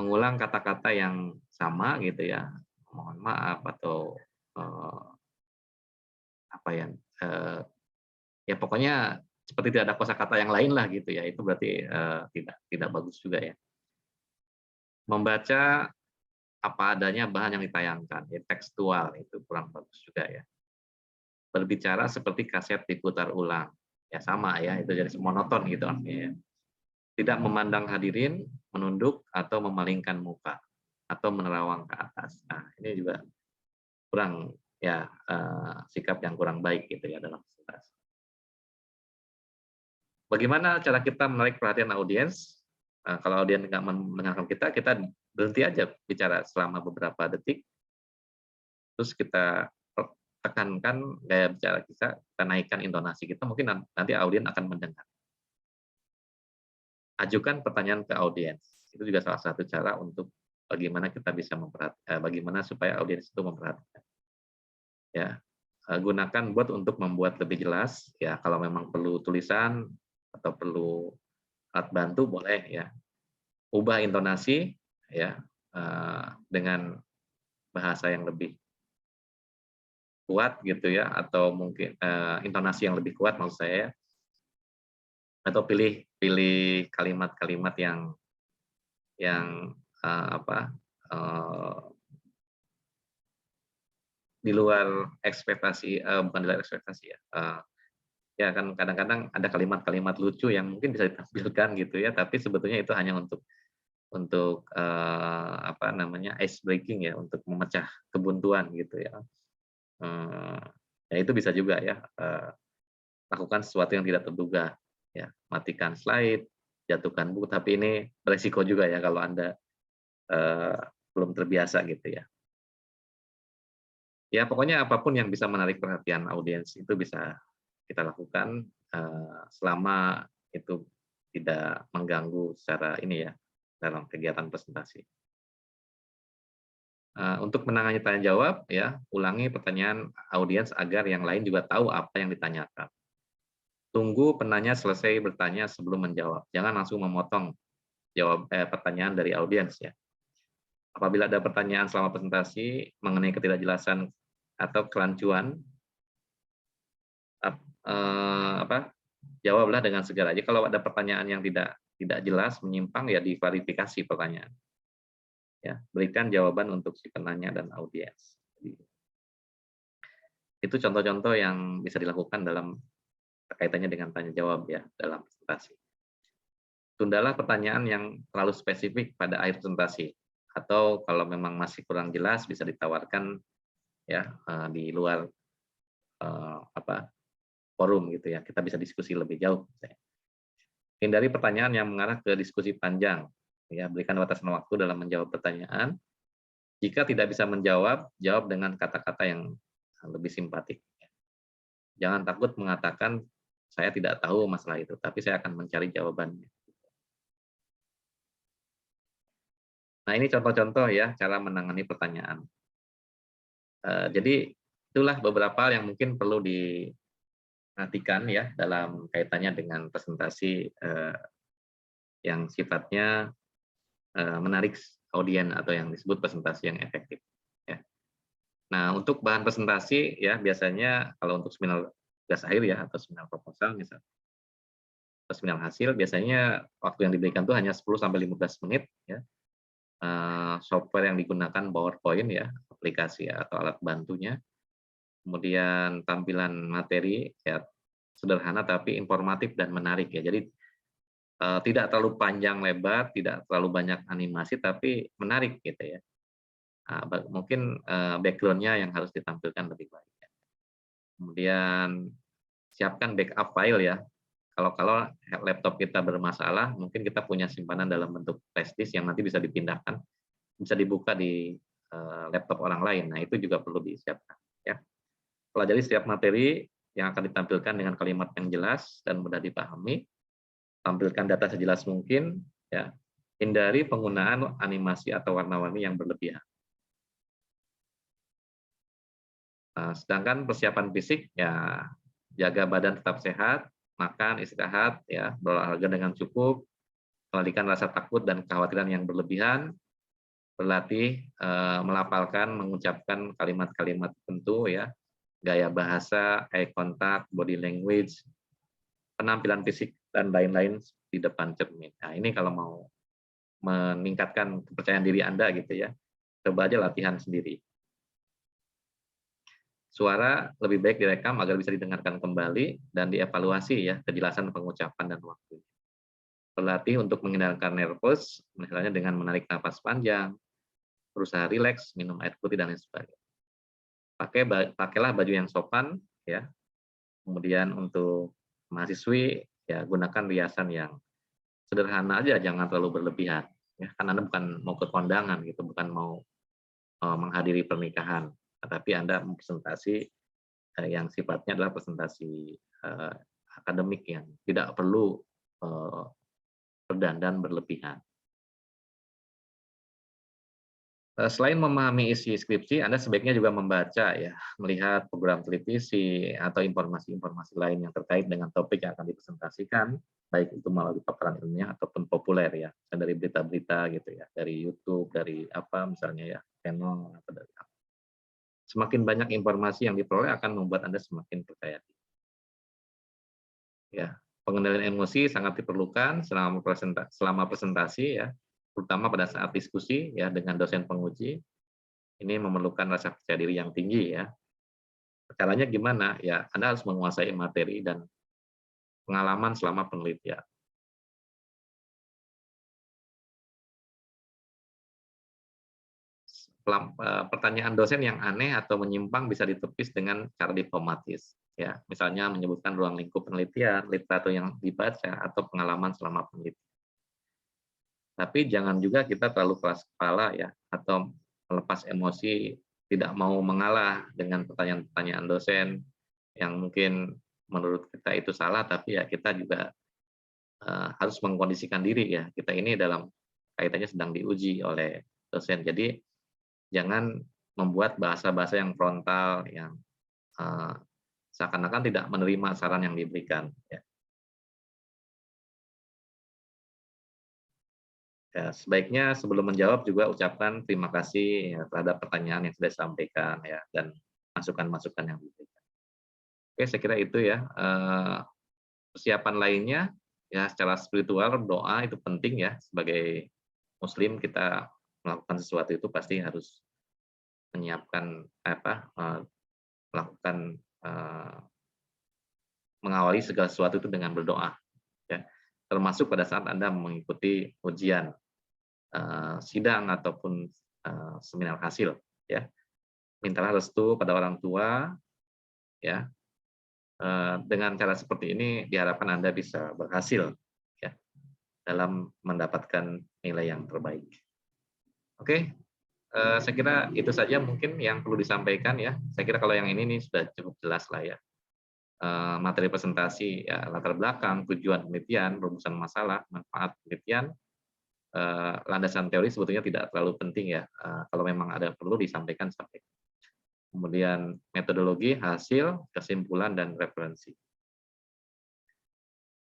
Mengulang kata-kata yang sama gitu ya, mohon maaf atau apa ya, ya pokoknya seperti tidak ada kosakata yang lain lah gitu ya, itu berarti tidak bagus juga ya. Membaca apa adanya bahan yang ditayangkan, ya, tekstual itu kurang bagus juga ya. Berbicara seperti kaset diputar ulang, ya sama ya, itu jadi monoton gitu artinya ya. Tidak memandang hadirin, menunduk atau memalingkan muka atau menerawang ke atas. Nah, ini juga kurang ya, sikap yang kurang baik gitu ya dalam presentasi. Bagaimana cara kita menarik perhatian audiens? Kalau audiens nggak mendengarkan kita, kita berhenti aja bicara selama beberapa detik, terus kita tekankan gaya bicara kita naikkan intonasi kita, mungkin nanti audiens akan mendengar. Ajukan pertanyaan ke audiens, itu juga salah satu cara untuk bagaimana kita bisa bagaimana supaya audiens itu memperhatikan. Ya, gunakan bot untuk membuat lebih jelas, ya kalau memang perlu tulisan atau perlu alat bantu boleh ya. Ubah intonasi ya, dengan bahasa yang lebih kuat gitu ya, atau mungkin intonasi yang lebih kuat maksud saya, atau pilih pilih kalimat-kalimat yang apa, di luar ekspektasi, bukan di luar ekspektasi ya, ya kan kadang-kadang ada kalimat-kalimat lucu yang mungkin bisa ditampilkan gitu ya, tapi sebetulnya itu hanya untuk apa namanya, ice breaking ya, untuk memecah kebuntuan gitu ya. Ya itu bisa juga ya, lakukan sesuatu yang tidak terduga, ya, matikan slide, jatuhkan buku, tapi ini beresiko juga ya kalau Anda belum terbiasa gitu ya. Ya pokoknya apapun yang bisa menarik perhatian audiens itu bisa kita lakukan, selama itu tidak mengganggu secara ini ya, dalam kegiatan presentasi. Untuk menangani tanya jawab ya, ulangi pertanyaan audiens agar yang lain juga tahu apa yang ditanyakan. Tunggu penanya selesai bertanya sebelum menjawab, jangan langsung memotong pertanyaan dari audiens ya. Apabila ada pertanyaan selama presentasi mengenai ketidakjelasan atau kerancuan, jawablah dengan segera. Jadi kalau ada pertanyaan yang tidak jelas, menyimpang, ya diklarifikasi pertanyaan. Ya, berikan jawaban untuk si penanya dan audiens. Itu contoh-contoh yang bisa dilakukan dalam kaitannya dengan tanya jawab ya dalam presentasi. Tundalah pertanyaan yang terlalu spesifik pada akhir presentasi, atau kalau memang masih kurang jelas bisa ditawarkan ya di luar forum gitu ya, kita bisa diskusi lebih jauh. Hindari pertanyaan yang mengarah ke diskusi panjang, ya berikan batasan waktu dalam menjawab pertanyaan. Jika tidak bisa menjawab, jawab dengan kata-kata yang lebih simpatik. Jangan takut mengatakan saya tidak tahu masalah itu, tapi saya akan mencari jawabannya. Nah, ini contoh-contoh ya cara menangani pertanyaan. Jadi itulah beberapa yang mungkin perlu diperhatikan ya dalam kaitannya dengan presentasi yang sifatnya menarik audiens atau yang disebut presentasi yang efektif. Ya. Nah, untuk bahan presentasi ya biasanya kalau untuk seminar tugas akhir ya atau seminar proposal misalnya, atau seminar hasil biasanya waktu yang diberikan itu hanya 10-15 menit ya. Software yang digunakan PowerPoint ya, aplikasi atau alat bantunya. Kemudian tampilan materi ya sederhana tapi informatif dan menarik ya. Jadi tidak terlalu panjang lebar, tidak terlalu banyak animasi tapi menarik gitu ya. Mungkin background-nya yang harus ditampilkan lebih baik. Kemudian siapkan backup file ya. Kalau laptop kita bermasalah, mungkin kita punya simpanan dalam bentuk flash disk yang nanti bisa dipindahkan, bisa dibuka di laptop orang lain. Nah, itu juga perlu disiapkan. Ya. Pelajari setiap materi yang akan ditampilkan dengan kalimat yang jelas dan mudah dipahami. Tampilkan data sejelas mungkin. Ya. Hindari penggunaan animasi atau warna-warni yang berlebihan. Sedangkan persiapan fisik, ya jaga badan tetap sehat, makan, istirahat, ya berolahraga dengan cukup, mengalihkan rasa takut dan kekhawatiran yang berlebihan, berlatih melafalkan, mengucapkan kalimat-kalimat tertentu, ya gaya bahasa, eye contact, body language, penampilan fisik dan lain-lain di depan cermin. Nah ini kalau mau meningkatkan kepercayaan diri Anda gitu ya, Coba aja latihan sendiri. Suara lebih baik direkam agar bisa didengarkan kembali dan dievaluasi ya kejelasan pengucapan dan waktu. Berlatih untuk menghilangkan nervous, misalnya dengan menarik napas panjang, berusaha rileks, minum air putih dan lain sebagainya. Pakailah baju yang sopan ya. Kemudian untuk mahasiswi ya gunakan riasan yang sederhana aja, jangan terlalu berlebihan. Ya, kan Anda bukan mau ke kondangan gitu, bukan mau menghadiri pernikahan, tetapi Anda presentasi yang sifatnya adalah presentasi akademik yang tidak perlu berdandan berlebihan. Selain memahami isi skripsi, Anda sebaiknya juga membaca ya, melihat program televisi atau informasi-informasi lain yang terkait dengan topik yang akan dipresentasikan, baik itu melalui paparan ilmiah ataupun populer ya, dari berita-berita gitu ya, dari YouTube, dari apa misalnya ya, channel atau dari apa. Semakin banyak informasi yang diperoleh akan membuat Anda semakin percaya diri. Ya, pengendalian emosi sangat diperlukan selama presentasi ya, terutama pada saat diskusi ya dengan dosen penguji. Ini memerlukan rasa percaya diri yang tinggi ya. Caranya gimana? Ya, Anda harus menguasai materi dan pengalaman selama penelitian. Pertanyaan dosen yang aneh atau menyimpang bisa ditepis dengan cara diplomatis. Ya, misalnya menyebutkan ruang lingkup penelitian, literatur yang dibaca, atau pengalaman selama penelitian. Tapi jangan juga kita terlalu keras kepala ya, atau melepas emosi, tidak mau mengalah dengan pertanyaan-pertanyaan dosen yang mungkin menurut kita itu salah, tapi ya kita juga harus mengkondisikan diri ya. Kita ini dalam kaitannya sedang diuji oleh dosen. Jadi jangan membuat bahasa-bahasa yang frontal, yang seakan-akan tidak menerima saran yang diberikan. Ya. Ya, sebaiknya sebelum menjawab juga ucapkan terima kasih ya, terhadap pertanyaan yang sudah disampaikan ya, dan masukan-masukan yang diberikan. Oke, saya kira itu ya. Persiapan lainnya ya secara spiritual doa itu penting ya, sebagai muslim kita melakukan sesuatu itu pasti harus menyiapkan melakukan mengawali segala sesuatu itu dengan berdoa ya, termasuk pada saat Anda mengikuti ujian sidang ataupun seminar hasil ya. Mintalah restu pada orang tua ya. Dengan cara seperti ini diharapkan Anda bisa berhasil ya dalam mendapatkan nilai yang terbaik. Oke, saya kira itu saja mungkin yang perlu disampaikan ya. Saya kira kalau yang ini sudah cukup jelas lah ya. Materi presentasi ya, latar belakang, tujuan penelitian, rumusan masalah, manfaat penelitian, landasan teori sebetulnya tidak terlalu penting ya. Kalau memang ada perlu disampaikan, sampaikan. Kemudian metodologi, hasil, kesimpulan, dan referensi.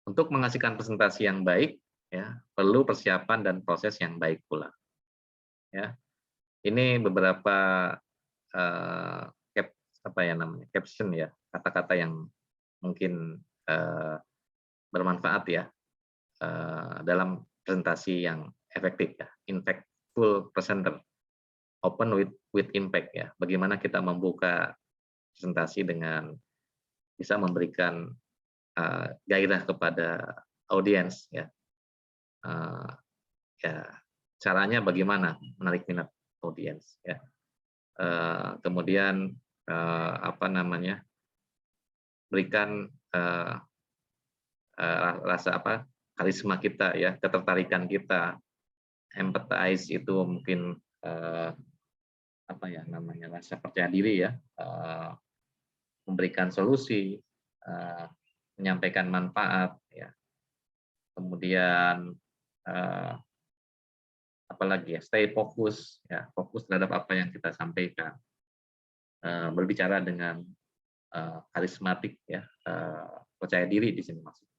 Untuk menghasilkan presentasi yang baik, ya perlu persiapan dan proses yang baik pula. Ya, ini beberapa caption ya, kata-kata yang mungkin bermanfaat ya dalam presentasi yang efektif ya. Impactful presenter, open with impact ya. Bagaimana kita membuka presentasi dengan bisa memberikan gairah kepada audiens ya. Ya caranya bagaimana menarik minat audiens ya. Kemudian berikan rasa karisma kita ya, ketertarikan kita, empathize itu mungkin rasa percaya diri ya, memberikan solusi, menyampaikan manfaat ya, kemudian apalagi ya, stay fokus ya, fokus terhadap apa yang kita sampaikan, berbicara dengan karismatik ya, percaya diri di sini maksudnya.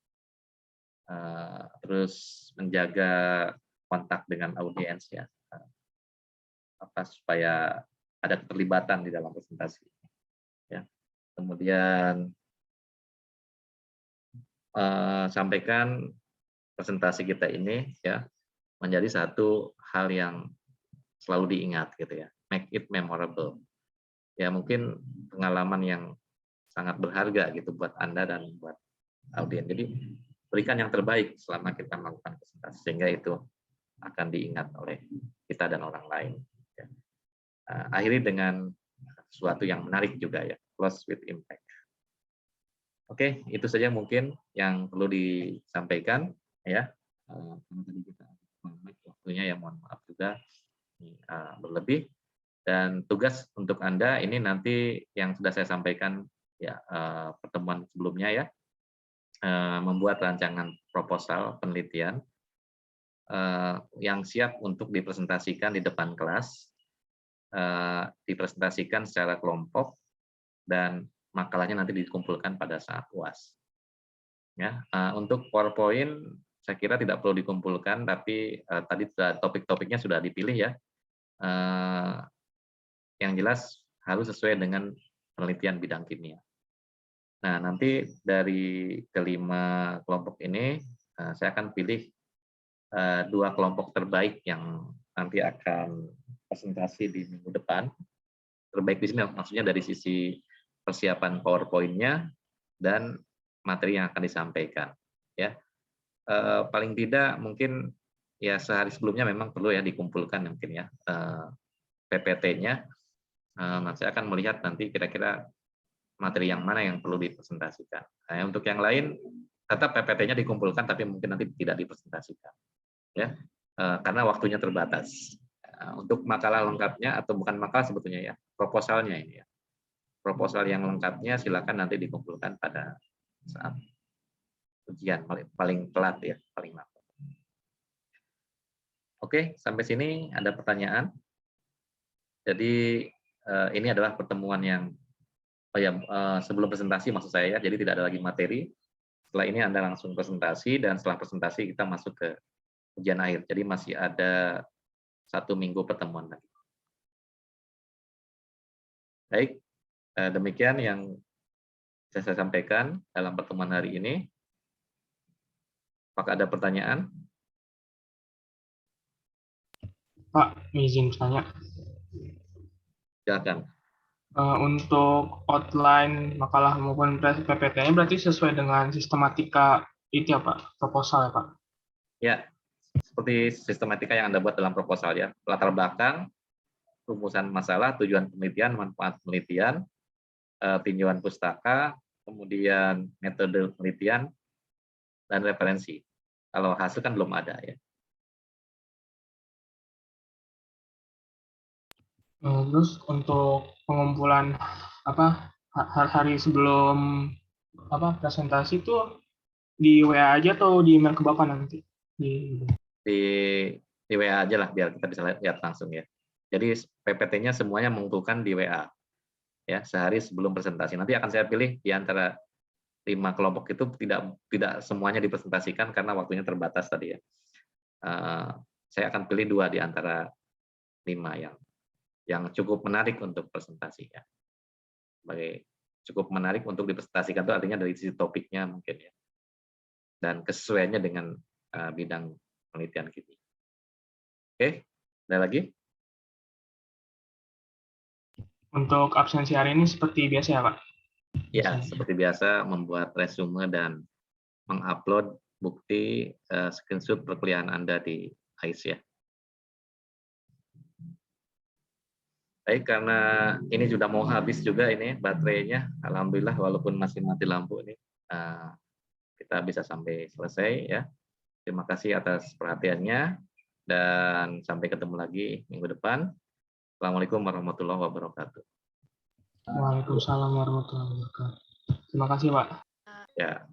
Terus menjaga kontak dengan audiens ya, supaya ada keterlibatan di dalam presentasi ya. Kemudian sampaikan presentasi kita ini ya menjadi satu hal yang selalu diingat gitu ya. Make it memorable. Ya mungkin pengalaman yang sangat berharga gitu buat Anda dan buat audiens. Jadi berikan yang terbaik selama kita melakukan presentasi sehingga itu akan diingat oleh kita dan orang lain. Ya. Akhiri dengan sesuatu yang menarik juga ya. Close with impact. Oke, itu saja mungkin yang perlu disampaikan ya. Tadi kita waktunya ya, mohon maaf juga berlebih. Dan tugas untuk Anda ini nanti yang sudah saya sampaikan ya pertemuan sebelumnya ya, membuat rancangan proposal penelitian yang siap untuk dipresentasikan di depan kelas, dipresentasikan secara kelompok, dan makalahnya nanti dikumpulkan pada saat UAS. Ya, untuk PowerPoint saya kira tidak perlu dikumpulkan, tapi tadi topik-topiknya sudah dipilih ya. Yang jelas harus sesuai dengan penelitian bidang kimia. Nah, nanti dari kelima kelompok ini saya akan pilih 2 kelompok terbaik yang nanti akan presentasi di minggu depan. Terbaik di sini maksudnya dari sisi persiapan PowerPoint-nya dan materi yang akan disampaikan ya. Paling tidak mungkin ya sehari sebelumnya memang perlu ya dikumpulkan mungkin ya PPT-nya. Saya akan melihat nanti kira-kira materi yang mana yang perlu dipresentasikan. Nah, untuk yang lain tetap PPT-nya dikumpulkan tapi mungkin nanti tidak dipresentasikan ya, karena waktunya terbatas. Untuk makalah lengkapnya atau bukan makalah sebetulnya ya, proposalnya ini ya. Proposal yang lengkapnya silakan nanti dikumpulkan pada saat ujian paling telat ya, paling lambat. Oke, sampai sini ada pertanyaan. Jadi ini adalah pertemuan yang sebelum presentasi maksud saya ya, jadi tidak ada lagi materi. Setelah ini Anda langsung presentasi dan setelah presentasi kita masuk ke ujian akhir. Jadi masih ada 1 minggu pertemuan lagi. Baik, demikian yang bisa saya sampaikan dalam pertemuan hari ini. Apakah ada pertanyaan? Pak, izin tanya. Silakan. Untuk outline makalah maupun PPT-nya berarti sesuai dengan sistematika itu ya Pak, proposal ya Pak? Ya, seperti sistematika yang Anda buat dalam proposal ya. Latar belakang, rumusan masalah, tujuan penelitian, manfaat penelitian, tinjauan pustaka, kemudian metode penelitian, dan referensi. Kalau hasil kan belum ada ya. Terus untuk pengumpulan hari sebelum presentasi itu di WA aja atau di email ke Bapak nanti? Di WA aja lah biar kita bisa lihat langsung ya. Jadi PPT-nya semuanya mengumpulkan di WA ya sehari sebelum presentasi. Nanti akan saya pilih di antara 5 kelompok itu tidak semuanya dipresentasikan karena waktunya terbatas tadi ya. Saya akan pilih 2 di antara 5 yang cukup menarik untuk presentasi ya. Sebagai cukup menarik untuk dipresentasikan itu artinya dari sisi topiknya mungkin ya. Dan kesesuaiannya dengan bidang penelitian kita. Oke, ada lagi? Untuk absensi hari ini seperti biasa ya Pak? Ya, seperti biasa membuat resume dan mengupload bukti screenshot perkuliahan Anda di AIS ya. Baik, karena ini sudah mau habis juga ini baterainya, alhamdulillah walaupun masih mati lampu ini kita bisa sampai selesai ya. Terima kasih atas perhatiannya dan sampai ketemu lagi minggu depan. Assalamualaikum warahmatullahi wabarakatuh. Waalaikumsalam warahmatullahi wabarakatuh. Terima kasih Pak. Ya.